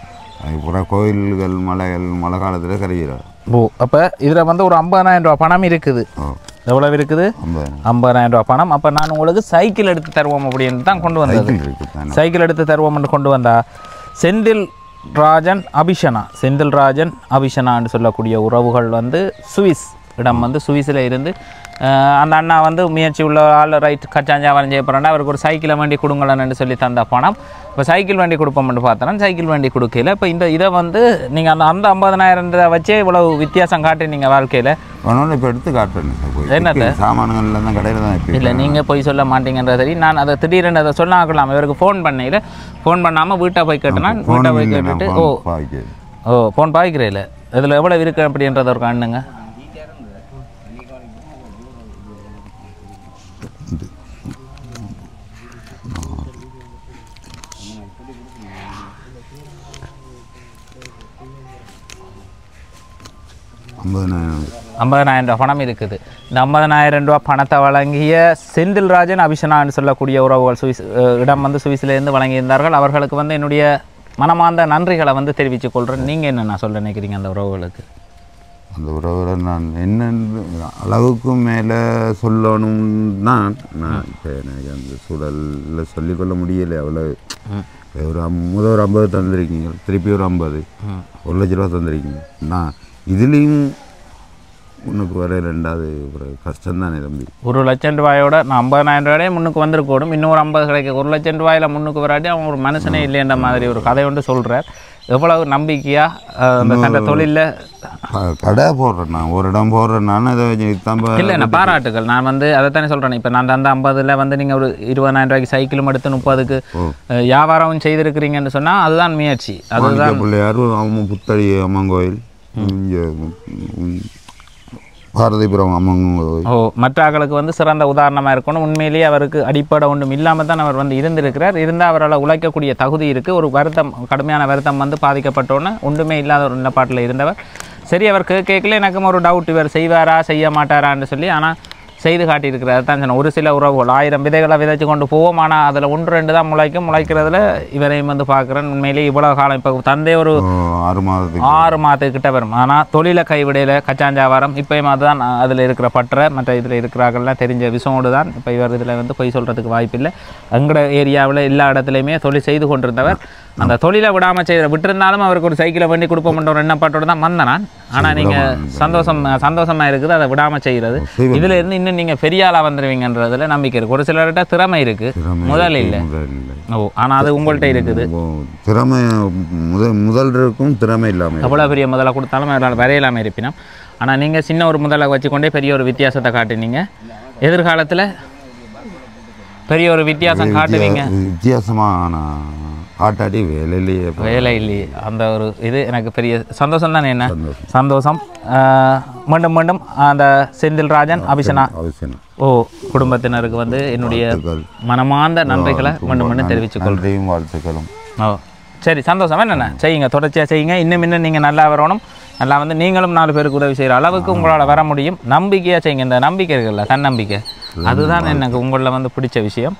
Speaker 4: பூரா கோயில்கள் மழை காலத்தில் கரைகிறார்.
Speaker 1: அப்போ இதில் ஒரு 50,000 ரூபா பணம் இருக்குது. எவ்வளவு இருக்குது? 50,000 ரூபா பணம். அப்போ நான் உங்களுக்கு சைக்கிள் எடுத்து தருவோம் அப்படின்னு தான் கொண்டு வந்தது. சைக்கிள் எடுத்து தருவோம்னு கொண்டு வந்தா செந்தில் ராஜன் அபிஷனான்னு சொல்லக்கூடிய உறவுகள் சுவிஸ் இடம் சுவிஸில் இருந்து அந்த அண்ணா முயற்சி உள்ள ஆள் ரைட் கச்சாஞ்சாவரம் செய்ய போகிறாண்டா அவருக்கு ஒரு சைக்கிளை வண்டி கொடுங்களன்னு சொல்லி தந்த பணம். இப்போ சைக்கிள் வண்டி கொடுப்போம்னு பார்த்தோன்னா சைக்கிள் வண்டி கொடுக்கல. இப்போ இதை நீங்கள் அந்த 50,000 வச்சே இவ்வளவு வித்தியாசம் காட்டு நீங்கள் வாழ்க்கையில்
Speaker 4: இப்போ எடுத்து காட்டுறேன்.
Speaker 1: என்னத்தை
Speaker 4: சாமான்கள் தான் கடையில் தான்
Speaker 1: இல்லை நீங்கள் போய் சொல்ல மாட்டீங்கன்ற சரி. நான் அதை திடீரென்று அதை சொல்ல ஆக்கலாம். இவருக்கு ஃபோன் பண்ணாமல் வீட்டை போய் கேட்டேன்னா வீட்டை போய் கேட்டுட்டு ஃபோன் பாய்க்கிறே இல்லை இதில் எவ்வளோ இருக்குது அப்படின்றத ஒரு கண்ணுங்க. $50,000 பணம் இருக்குது. இந்த $50,000 பணத்தை வழங்கிய செந்தில் ராஜன் அபிஷனான்னு சொல்லக்கூடிய உறவுகள் சுவிஸ் இடம் சுவிஸ்லேருந்து வழங்கியிருந்தார்கள். அவர்களுக்கு என்னுடைய மனமார்ந்த நன்றிகளை தெரிவித்துக் கொள்கிறேன். நீங்கள் என்ன சொல்ல நினைக்கிறீங்க அந்த உறவுகளுக்கு?
Speaker 4: அந்த உறவுகளை நான் என்னென்னு அளவுக்கு மேலே சொல்லணும் தான். நான் இப்போ எனக்கு அந்த சூழலில் சொல்லிக்கொள்ள முடியலை. அவ்வளோ ஒரு 50 தந்திருக்கீங்க, திருப்பி ஒரு 50 1,00,000 தந்திருக்கீங்க. நான் இதுலேயும் முன்னுக்கு வர 2வது ஒரு கஷ்டம் தானே தம்பி.
Speaker 1: $1,00,000 நான் 50,000 ரூபாயே முன்னுக்கு வந்திருக்கணும். இன்னொரு 50 கிடைக்க $1,00,000 முன்னுக்கு வராட்டி அவன் ஒரு மனுஷனே இல்லைன்ற மாதிரி ஒரு கதை சொல்கிறார். எவ்வளவு நம்பிக்கையாக அந்த தன்னை தொழிலில்
Speaker 4: கடை போடுறேன். நான் ஒரு இடம் போடுறேன். நான் அதை
Speaker 1: இல்லை நான் பாராட்டுகள். நான் அதைத்தானே சொல்கிறேன். இப்போ நான் அந்த 50ல் நீங்கள் ஒரு 20,000 ரூபாய்க்கு சைக்கிளும் எடுத்து 30க்கு வியாபாரம் செய்திருக்கிறீங்கன்னு சொன்னால் அதுதான் முயற்சி. அதுதான்
Speaker 4: பிள்ளையார் அவன் புத்தடி அம்மன் கோயில் இங்கே பாரதிபுரம் அம்மன் கோயில்
Speaker 1: மற்ற ஆக்களுக்கு சிறந்த உதாரணமாக இருக்கணும். உண்மையிலேயே அவருக்கு அடிப்படை ஒன்றும் இல்லாமல் தான் அவர் இருந்திருக்கிறார். இருந்தால் அவரால் உழைக்கக்கூடிய தகுதி இருக்குது. ஒரு வருத்தம், கடுமையான வருத்தம் பாதிக்கப்பட்டோன்னு ஒன்றுமே இல்லாத ஒரு நிலப்பாட்டில் இருந்தவர். சரி, அவர் கேட்கல. எனக்கும் ஒரு டவுட், இவர் செய்வாரா செய்ய மாட்டாரான்னு சொல்லி. ஆனால் செய்து காட்டியிருக்கிறார் தான் சொன்னேன். ஒரு சில உறவுகள் 1000 விதைகளை விதைச்சு கொண்டு போவோம். ஆனால் அதில் 1-2 தான் முளைக்கிறதுல இவரையும் பார்க்குறேன். உண்மையிலேயே இவ்வளோ காலம் இப்போ தந்தை ஒரு 6 மாதத்துக்கிட்ட வரும். ஆனால் தொழிலை கைவிடையில் கச்சாஞ்சாவாரம் இப்போயும் அதுதான் அதில் இருக்கிற பற்ற மற்ற இதில் இருக்கிறார்கள்லாம் தெரிஞ்ச விஷயமோடு தான். இப்போ இவர் இதில் பொய் சொல்கிறதுக்கு வாய்ப்பில்லை. எங்களோட ஏரியாவில் எல்லா இடத்துலையுமே தொழில் செய்து கொண்டிருந்தவர். அந்த தொழிலை விடாமல் விட்டிருந்தாலும் அவருக்கு ஒரு சைக்கிளை வண்டி கொடுப்போம்ன்ற ஒரு எண்ணப்பாட்டோடு தான் வந்தேன் நான். ஆனால் நீங்கள் சந்தோஷமாக இருக்குது அதை விடாமல் செய்கிறது. இதில் இருந்து இன்னும் நீங்கள் பெரிய ஆளாக வந்துடுவீங்கன்றதுல நம்பிக்கை இருக்குது. ஒரு சிலர்கிட்ட திறமை இருக்குது, முதல் இல்லை. ஆனால் அது உங்கள்கிட்ட இருக்குது.
Speaker 4: திறமை முதல் இருக்கும், திறமை இல்லாமல்
Speaker 1: எவ்வளோ பெரிய முதலை கொடுத்தாலும் வரையலாமல் இருப்பினோம். ஆனால் நீங்கள் சின்ன ஒரு முதலை வச்சுக்கொண்டே பெரிய ஒரு வித்தியாசத்தை காட்டுனீங்க. எதிர்காலத்தில் பெரிய ஒரு வித்தியாசம் காட்டுவீங்க.
Speaker 4: வித்தியாசமான ஆட்டாடி வேலை இல்லையே அந்த ஒரு இது எனக்கு பெரிய சந்தோஷம் தானே. என்ன சந்தோஷம்.
Speaker 1: மீண்டும் அந்த செந்தில் ராஜன் அபிஷனா குடும்பத்தினருக்கு என்னுடைய மனமார்ந்த நன்றிகளை மீண்டும் தெரிவித்துக் கொள்கிறேன்.
Speaker 4: வாழ்த்துக்களும்.
Speaker 1: சரி சந்தோஷம் என்னென்ன செய்யுங்க, தொடர்ச்சியாக செய்யுங்க. இன்னும் நீங்கள் நல்லா வரணும், நல்லா வந்து நீங்களும் 4 பேருக்கு உதவி செய்கிற அளவுக்கு உங்களால் வர முடியும். நம்பிக்கையாக செய்யுங்க. இந்த நம்பிக்கை இருக்குல்ல, தன்னம்பிக்கை, அதுதான் எனக்கு உங்களில் வந்து பிடிச்ச விஷயம்.